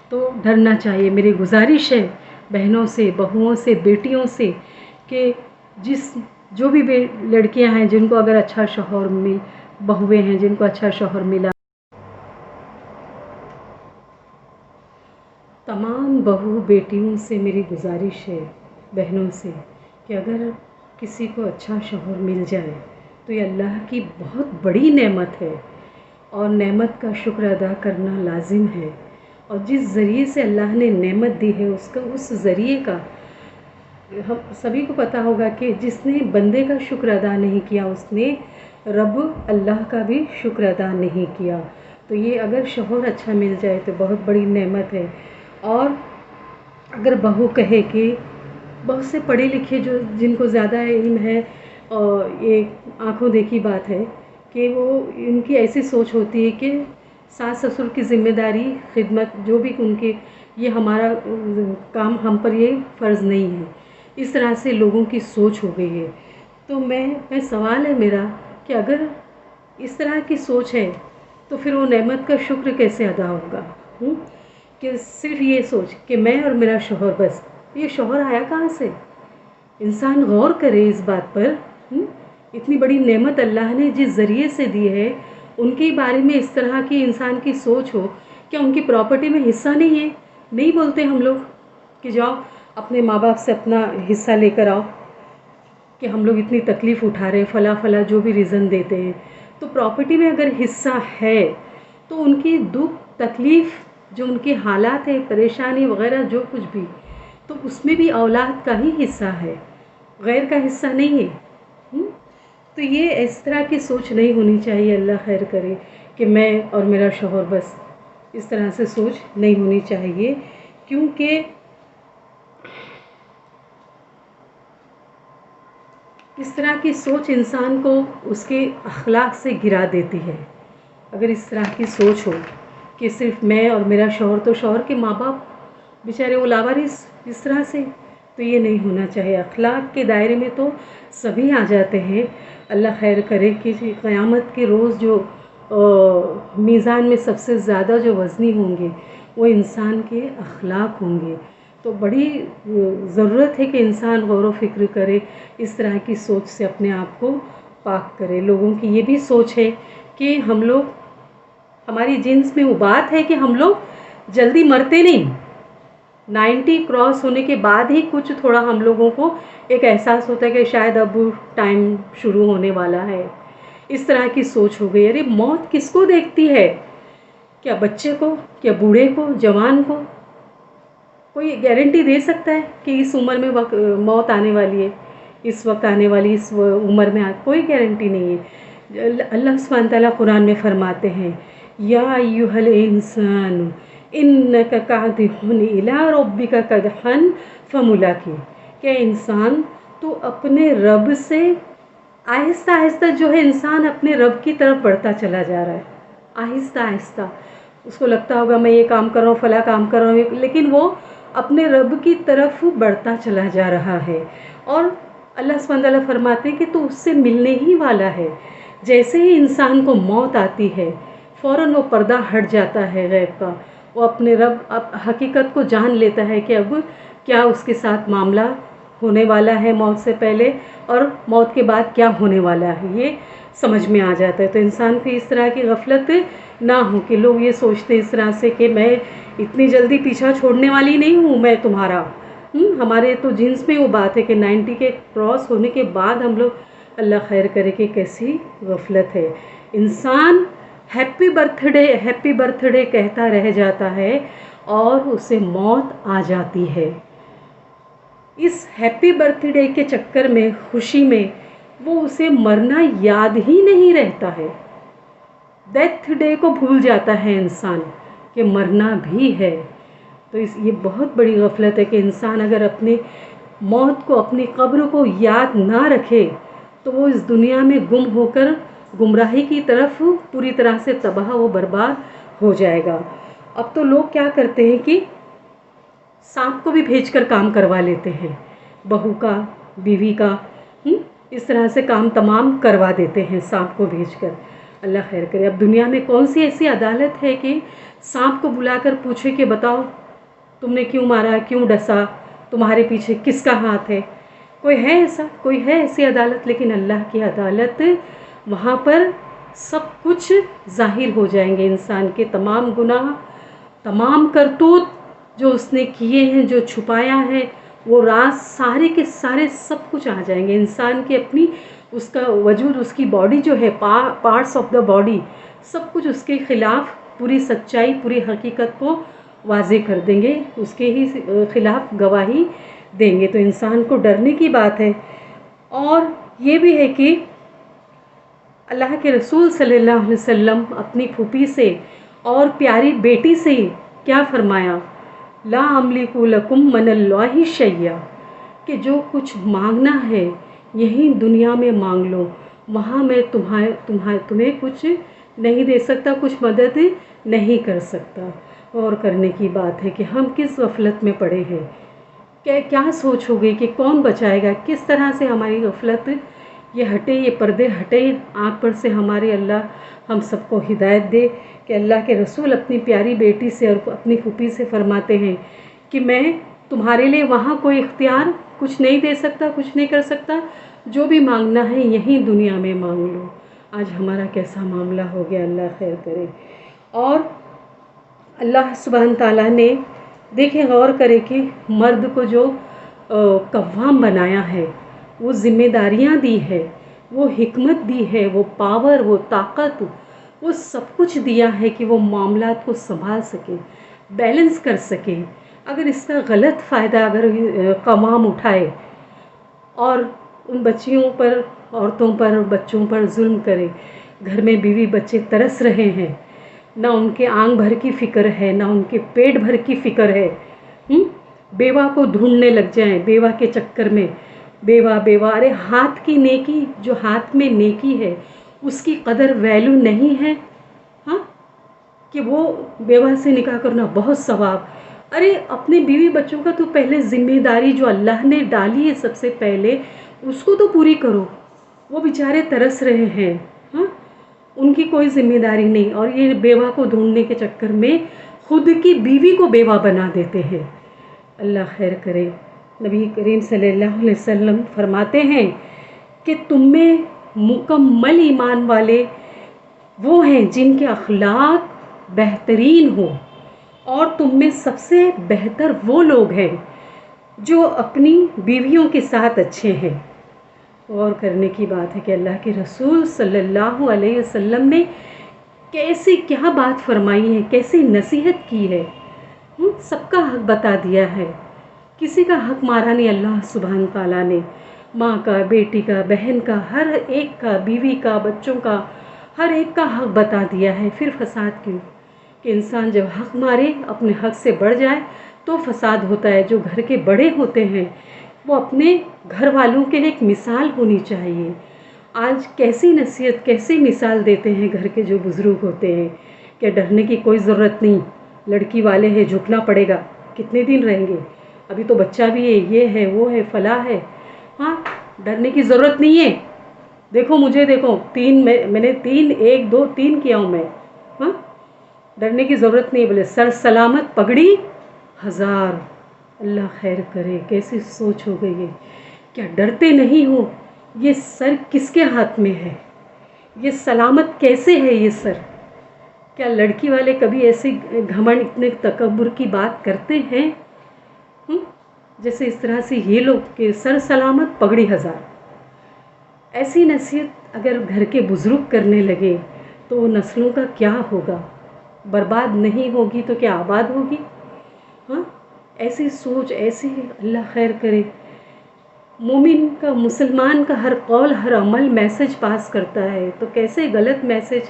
تو ڈرنا چاہیے. میری گزارش ہے بہنوں سے, بہوؤں سے, بیٹیوں سے کہ جو بھی لڑکیاں ہیں جن کو اگر اچھا شوہر بہویں ہیں جن کو اچھا شوہر ملا, تمام بہو بیٹیوں سے میری گزارش ہے, بہنوں سے, کہ اگر کسی کو اچھا شوہر مل جائے تو یہ اللہ کی بہت بڑی نعمت ہے, اور نعمت کا شکر ادا کرنا لازم ہے. اور جس ذریعے سے اللہ نے نعمت دی ہے اس ذریعے کا ہم سبھی کو پتہ ہوگا کہ جس نے بندے کا شکر ادا نہیں کیا اس نے رب اللہ کا بھی شکر ادا نہیں کیا. تو یہ اگر شوہر اچھا مل جائے تو بہت بڑی نعمت ہے. اور اگر بہو کہے کہ بہت سے پڑھے لکھے جن کو زیادہ علم ہے, اور یہ آنکھوں دیکھی بات ہے کہ وہ ان کی ایسی سوچ ہوتی ہے کہ ساس سسر کی ذمہ داری خدمت جو بھی ان کے, یہ ہمارا کام, ہم پر یہ فرض نہیں ہے. اس طرح سے لوگوں کی سوچ ہو گئی ہے. تو میں سوال ہے میرا کہ اگر اس طرح کی سوچ ہے تو پھر وہ نعمت کا شکر کیسے ادا ہوگا؟ کہ صرف یہ سوچ کہ میں اور میرا شوہر بس، یہ شوہر آیا کہاں سے؟ انسان غور کرے اس بات پر۔ اتنی بڑی نعمت اللہ نے جس ذریعے سے دی ہے، ان کے بارے میں اس طرح کی انسان کی سوچ ہو، کیا ان کی پراپرٹی میں حصہ نہیں ہے؟ نہیں بولتے ہم لوگ کہ جاؤ اپنے ماں باپ سے اپنا حصہ لے کر آؤ، کہ ہم لوگ اتنی تکلیف اٹھا رہے ہیں، فلاں فلاں جو بھی ریزن دیتے ہیں۔ تو پراپرٹی میں اگر حصہ ہے تو ان کی دکھ تکلیف، جو ان کے حالات ہے، پریشانی وغیرہ جو کچھ بھی، تو اس میں بھی اولاد کا ہی حصہ ہے، غیر کا حصہ نہیں ہے۔ تو یہ اس طرح کی سوچ نہیں ہونی چاہیے، اللہ خیر کرے، کہ میں اور میرا شوہر بس، اس طرح سے سوچ نہیں ہونی چاہیے، کیونکہ اس طرح کی سوچ انسان کو اس کے اخلاق سے گرا دیتی ہے۔ اگر اس طرح کی سوچ ہو کہ صرف میں اور میرا شوہر، تو شوہر کے ماں باپ بیچارے وہ لاوارث، اس طرح سے تو یہ نہیں ہونا چاہیے۔ اخلاق کے دائرے میں تو سبھی آ جاتے ہیں۔ اللہ خیر کرے کہ قیامت کے روز جو میزان میں سب سے زیادہ جو وزنی ہوں گے وہ انسان کے اخلاق ہوں گے۔ تو بڑی ضرورت ہے کہ انسان غور و فکر کرے، اس طرح کی سوچ سے اپنے آپ کو پاک کرے۔ لوگوں کی یہ بھی سوچ ہے کہ ہم لوگ، ہماری جنس میں وہ بات ہے کہ ہم لوگ جلدی مرتے نہیں، 90 کراس ہونے کے بعد ہی کچھ تھوڑا ہم لوگوں کو ایک احساس ہوتا ہے کہ شاید اب ٹائم شروع ہونے والا ہے۔ اس طرح کی سوچ ہو گئی۔ ارے موت کس کو دیکھتی ہے؟ کیا بچے کو، کیا بوڑھے کو، جوان کو؟ کوئی گارنٹی دے سکتا ہے کہ اس عمر میں موت آنے والی ہے، اس وقت آنے والی، اس عمر میں کوئی گارنٹی نہیں ہے۔ اللہ سبحانہ تعالیٰ قرآن میں فرماتے ہیں، یا ایھا الانسان انک کادح الی ربک کدحا فملاقیہ، کہ انسان تو اپنے رب سے آہستہ آہستہ جو ہے انسان اپنے رب کی طرف بڑھتا چلا جا رہا ہے، آہستہ آہستہ۔ اس کو لگتا ہوگا میں یہ کام کر رہا ہوں، فلاں کام کر رہا ہوں، لیکن وہ اپنے رب کی طرف بڑھتا چلا جا رہا ہے۔ اور اللہ سبحانہ تعالیٰ فرماتے ہیں کہ تو اس سے ملنے ہی والا ہے۔ جیسے ہی انسان کو موت آتی ہے فوراً وہ پردہ ہٹ جاتا ہے غیب کا، وہ اپنے رب حقیقت کو جان لیتا ہے کہ اب کیا اس کے ساتھ معاملہ ہونے والا ہے موت سے پہلے، اور موت کے بعد کیا ہونے والا ہے، یہ سمجھ میں آ جاتا ہے۔ تو انسان کو اس طرح کی غفلت نہ ہو کہ لوگ یہ سوچتے اس طرح سے کہ میں اتنی جلدی پیچھا چھوڑنے والی نہیں ہوں میں تمہارا۔ ہمارے تو جنس میں وہ بات ہے کہ 90 کے کراس ہونے کے بعد ہم لوگ، اللہ خیر کرے کہ کیسی غفلت ہے۔ انسان ہیپی برتھ ڈے کہتا رہ جاتا ہے اور اسے موت آ جاتی ہے۔ اس ہیپی برتھ ڈے کے چکر میں، خوشی میں، وہ اسے مرنا یاد ہی نہیں رہتا ہے۔ ڈیتھ ڈے کو بھول جاتا ہے انسان کہ مرنا بھی ہے۔ تو یہ بہت بڑی غفلت ہے کہ انسان اگر اپنی موت کو، اپنی قبر کو یاد نہ رکھے تو وہ اس دنیا میں گم ہو کر گمراہی کی طرف پوری طرح سے تباہ و برباد ہو جائے گا۔ اب تو لوگ کیا کرتے ہیں کہ سانپ کو بھی بھیج کر کام کروا لیتے ہیں، بہو کا، بیوی کا، اس طرح سے کام تمام کروا دیتے ہیں سانپ کو بھیج کر۔ اللہ خیر کرے۔ اب دنیا میں کون سی ایسی عدالت ہے کہ سانپ کو بلا کر پوچھے کہ بتاؤ تم نے کیوں مارا، کیوں ڈسا، تمہارے پیچھے کس کا ہاتھ ہے؟ کوئی ہے ایسا؟ کوئی ہے ایسی عدالت؟ لیکن اللہ کی عدالت، وہاں پر سب کچھ ظاہر ہو جائیں گے، انسان کے تمام گناہ، تمام کرتوت جو اس نے کیے ہیں، جو چھپایا ہے، وہ راز سارے کے سارے سب کچھ آ جائیں گے۔ انسان کی اپنی، اس کا وجود، اس کی باڈی جو ہے، پارٹس آف دا باڈی، سب کچھ اس کے خلاف پوری سچائی، پوری حقیقت کو واضح کر دیں گے، اس کے ہی خلاف گواہی دیں گے۔ تو انسان کو ڈرنے کی بات ہے۔ اور یہ بھی ہے کہ اللہ کے رسول صلی اللہ علیہ وسلم اپنی پھوپھی سے اور پیاری بیٹی سے کیا فرمایا؟ لا املک لکم من اللہ شیئا، کہ جو کچھ مانگنا ہے یہیں دنیا میں مانگ لو، وہاں میں تمہیں کچھ نہیں دے سکتا، کچھ مدد نہیں کر سکتا۔ اور کرنے کی بات ہے کہ ہم کس غفلت میں پڑے ہیں، کیا سوچ ہو گئی کہ کون بچائے گا، کس طرح سے ہماری غفلت یہ ہٹے، یہ پردے ہٹے آنکھ پر سے ہمارے۔ اللہ ہم سب کو ہدایت دے کہ اللہ کے رسول اپنی پیاری بیٹی سے اور اپنی پھوپھی سے فرماتے ہیں کہ میں تمہارے لیے وہاں کوئی اختیار کچھ نہیں دے سکتا، کچھ نہیں کر سکتا، جو بھی مانگنا ہے یہیں دنیا میں مانگ لو۔ آج ہمارا کیسا معاملہ ہو گیا، اللہ خیر کرے۔ اور اللہ سبحانہ تعالیٰ نے دیکھیں، غور کرے کہ مرد کو جو قوام بنایا ہے، وہ ذمہ داریاں دی ہے، وہ حکمت دی ہے، وہ پاور، وہ طاقت، وہ سب کچھ دیا ہے کہ وہ معاملات کو سنبھال سکے، بیلنس کر سکے۔ اگر اس کا غلط فائدہ اگر قوام اٹھائے اور ان بچیوں پر، عورتوں پر، بچوں پر ظلم کرے، گھر میں بیوی بچے ترس رہے ہیں، نہ ان کے آنگ بھر کی فکر ہے، نہ ان کے پیٹ بھر کی فکر ہے، بیوہ کو ڈھونڈنے لگ جائیں، بیوہ کے چکر میں بیوہ بیوہ۔ ارے ہاتھ کی نیکی، جو ہاتھ میں نیکی ہے اس کی قدر ویلیو نہیں ہے، ہاں، کہ وہ بیوہ سے نکاح کرنا بہت ثواب۔ ارے اپنے بیوی بچوں کا تو پہلے ذمہ داری جو اللہ نے ڈالی ہے سب سے پہلے اس کو تو پوری کرو۔ وہ بیچارے ترس رہے ہیں، ہاں، ان کی کوئی ذمہ داری نہیں، اور یہ بیوہ کو ڈھونڈنے کے چکر میں خود کی بیوی کو بیوہ بنا دیتے ہیں۔ اللہ خیر کرے۔ نبی کریم صلی اللہ علیہ وسلم فرماتے ہیں کہ تم میں مکمل ایمان والے وہ ہیں جن کے اخلاق بہترین ہو، اور تم میں سب سے بہتر وہ لوگ ہیں جو اپنی بیویوں کے ساتھ اچھے ہیں۔ غور کرنے کی بات ہے کہ اللہ کے رسول صلی اللہ علیہ وسلم نے کیسی کیا بات فرمائی ہے، کیسی نصیحت کی ہے، سب کا حق بتا دیا ہے، کسی کا حق مارا نہیں اللہ سبحانہ تعالیٰ نے۔ ماں کا، بیٹی کا، بہن کا، ہر ایک کا، بیوی کا، بچوں کا، ہر ایک کا حق بتا دیا ہے۔ پھر فساد کیوں؟ کہ انسان جب حق مارے، اپنے حق سے بڑھ جائے تو فساد ہوتا ہے۔ جو گھر کے بڑے ہوتے ہیں وہ اپنے گھر والوں کے لیے ایک مثال ہونی چاہیے۔ آج کیسی نصیحت، کیسی مثال دیتے ہیں گھر کے جو بزرگ ہوتے ہیں کہ ڈرنے کی کوئی ضرورت نہیں، لڑکی والے ہیں، جھکنا پڑے گا، کتنے دن رہیں گے، ابھی تو بچہ بھی ہے، یہ ہے، وہ ہے، فلاں ہے، ہاں، ڈرنے کی ضرورت نہیں ہے۔ دیکھو مجھے، دیکھو میں نے 3 1 2 3 کیا ہوں میں، ہاں، ڈرنے کی ضرورت نہیں۔ بولے سر سلامت پگڑی 1000۔ اللہ خیر کرے، کیسی سوچ ہو گئی ہے، کیا ڈرتے نہیں ہو؟ یہ سر کس کے ہاتھ میں ہے؟ یہ سلامت کیسے ہے یہ سر؟ کیا لڑکی والے کبھی ایسی گھمنڈ، اتنے تکبر کی بات کرتے ہیں؟ جیسے اس طرح سے یہ لوگ کہ سر سلامت پگڑی 1000۔ ایسی نصیحت اگر گھر کے بزرگ کرنے لگے تو وہ نسلوں کا کیا ہوگا؟ برباد نہیں ہوگی تو کیا آباد ہوگی؟ ہاں، ایسی سوچ، ایسی، اللہ خیر کرے۔ مومن کا، مسلمان کا ہر قول، ہر عمل میسج پاس کرتا ہے، تو کیسے غلط میسج؟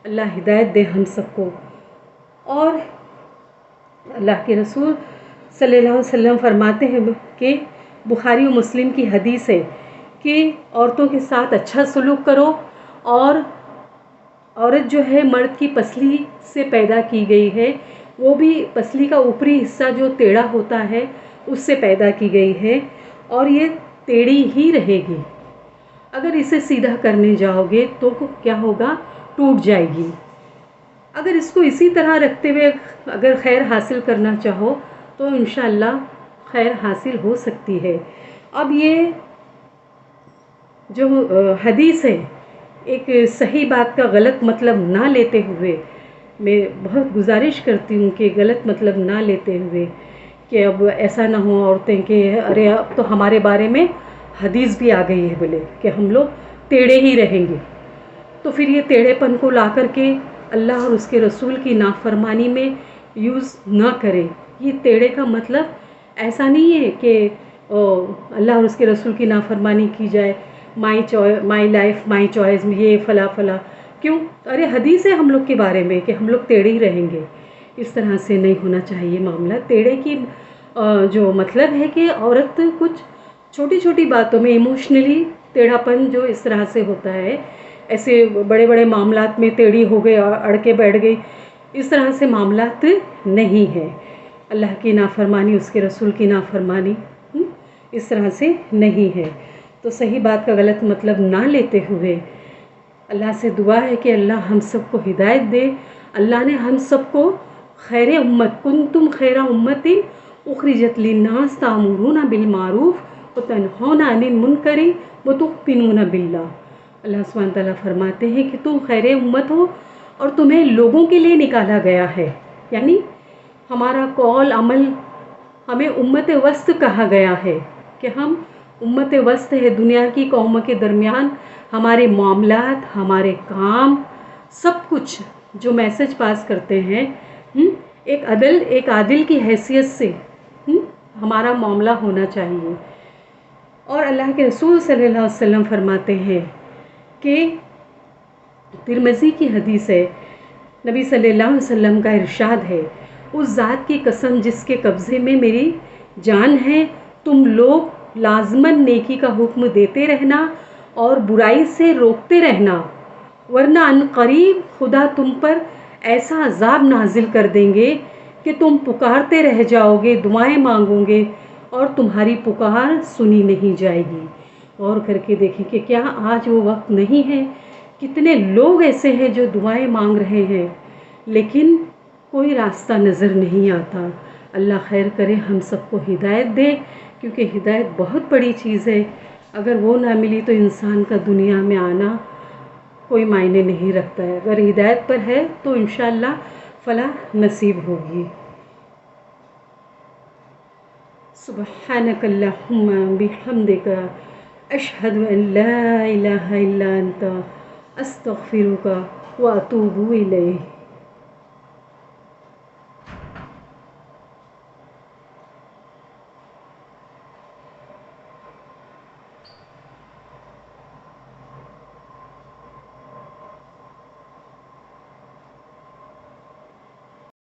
اللہ ہدایت دے ہم سب کو۔ اور اللہ کے رسول صلی اللہ علیہ وسلم فرماتے ہیں کہ بخاری و مسلم کی حدیث ہے کہ عورتوں کے ساتھ اچھا سلوک کرو، اور عورت جو ہے مرد کی پسلی سے پیدا کی گئی ہے، وہ بھی پسلی کا اوپری حصہ جو ٹیڑھا ہوتا ہے اس سے پیدا کی گئی ہے، اور یہ ٹیڑھی ہی رہے گی۔ اگر اسے سیدھا کرنے جاؤ گے تو کیا ہوگا؟ ٹوٹ جائے گی۔ اگر اس کو اسی طرح رکھتے ہوئے اگر خیر حاصل کرنا چاہو تو انشاءاللہ خیر حاصل ہو سکتی ہے۔ اب یہ جو حدیث ہے، ایک صحیح بات کا غلط مطلب نہ لیتے ہوئے، میں بہت گزارش کرتی ہوں کہ غلط مطلب نہ لیتے ہوئے کہ اب ایسا نہ ہو عورتیں کہ ارے اب تو ہمارے بارے میں حدیث بھی آ گئی ہے بولے کہ ہم لوگ ٹیڑھے ہی رہیں گے، تو پھر یہ ٹیڑھے پن کو لا کر کے اللہ اور اس کے رسول کی نافرمانی میں یوز نہ کرے۔ یہ ٹیڑھے کا مطلب ایسا نہیں ہے کہ اللہ اور اس کے رسول کی نافرمانی کی جائے، مائی لائف مائی چوائس، یہ فلاں فلاں، کیوں؟ ارے حدیث ہے ہم لوگ کے بارے میں کہ ہم لوگ ٹیڑھے ہی رہیں گے۔ اس طرح سے نہیں ہونا چاہیے معاملہ۔ ٹیڑھے کی جو مطلب ہے کہ عورت کچھ چھوٹی چھوٹی باتوں میں ایموشنلی ٹیڑھا پن جو اس طرح سے ہوتا ہے، ایسے بڑے بڑے معاملات میں ٹیڑھی ہو گئے، اڑ کے بیٹھ گئی، اس طرح سے معاملات نہیں ہے۔ اللہ کی نافرمانی، اس کے رسول کی نافرمانی اس طرح سے نہیں ہے۔ تو صحیح بات کا غلط مطلب نہ لیتے ہوئے اللہ سے دعا ہے کہ اللہ ہم سب کو ہدایت دے۔ اللہ نے ہم سب کو خیر امت، کنتم خیر امت اخرجت للناس تأمرون بالمعروف وتنہون عن المنکر وتؤمنون باللہ۔ اللہ سبحانہ تعالیٰ فرماتے ہیں کہ تم خیر امت ہو اور تمہیں لوگوں کے لیے نکالا گیا ہے، یعنی ہمارا قول عمل، ہمیں امت وسط کہا گیا ہے کہ ہم امت وسط ہے، دنیا کی قوموں کے درمیان ہمارے معاملات، ہمارے کام، سب کچھ جو میسج پاس کرتے ہیں ایک عادل کی حیثیت سے ہمارا معاملہ ہونا چاہیے۔ اور اللہ کے رسول صلی اللہ علیہ وسلم فرماتے ہیں کہ ترمذی کی حدیث ہے، نبی صلی اللہ علیہ وسلم کا ارشاد ہے، اس ذات کی قسم جس کے قبضے میں میری جان ہے، تم لوگ لازماً نیکی کا حکم دیتے رہنا اور برائی سے روکتے رہنا، ورنہ ان قریب خدا تم پر ایسا عذاب نازل کر دیں گے کہ تم پکارتے رہ جاؤ گے، دعائیں مانگو گے اور تمہاری پکار سنی نہیں جائے گی۔ غور کر کے دیکھیں کہ کیا آج وہ وقت نہیں ہے؟ کتنے لوگ ایسے ہیں جو دعائیں مانگ رہے ہیں لیکن کوئی راستہ نظر نہیں آتا۔ اللہ خیر کرے، ہم سب کو ہدایت دے، کیونکہ ہدایت بہت بڑی چیز ہے۔ اگر وہ نہ ملی تو انسان کا دنیا میں آنا کوئی معنی نہیں رکھتا ہے، اگر ہدایت پر ہے تو انشاءاللہ فلاح نصیب ہوگی۔ سبحانک اللہم بحمدک، اشہد ان لا الہ الا انت، استغفرک واتوب الیک۔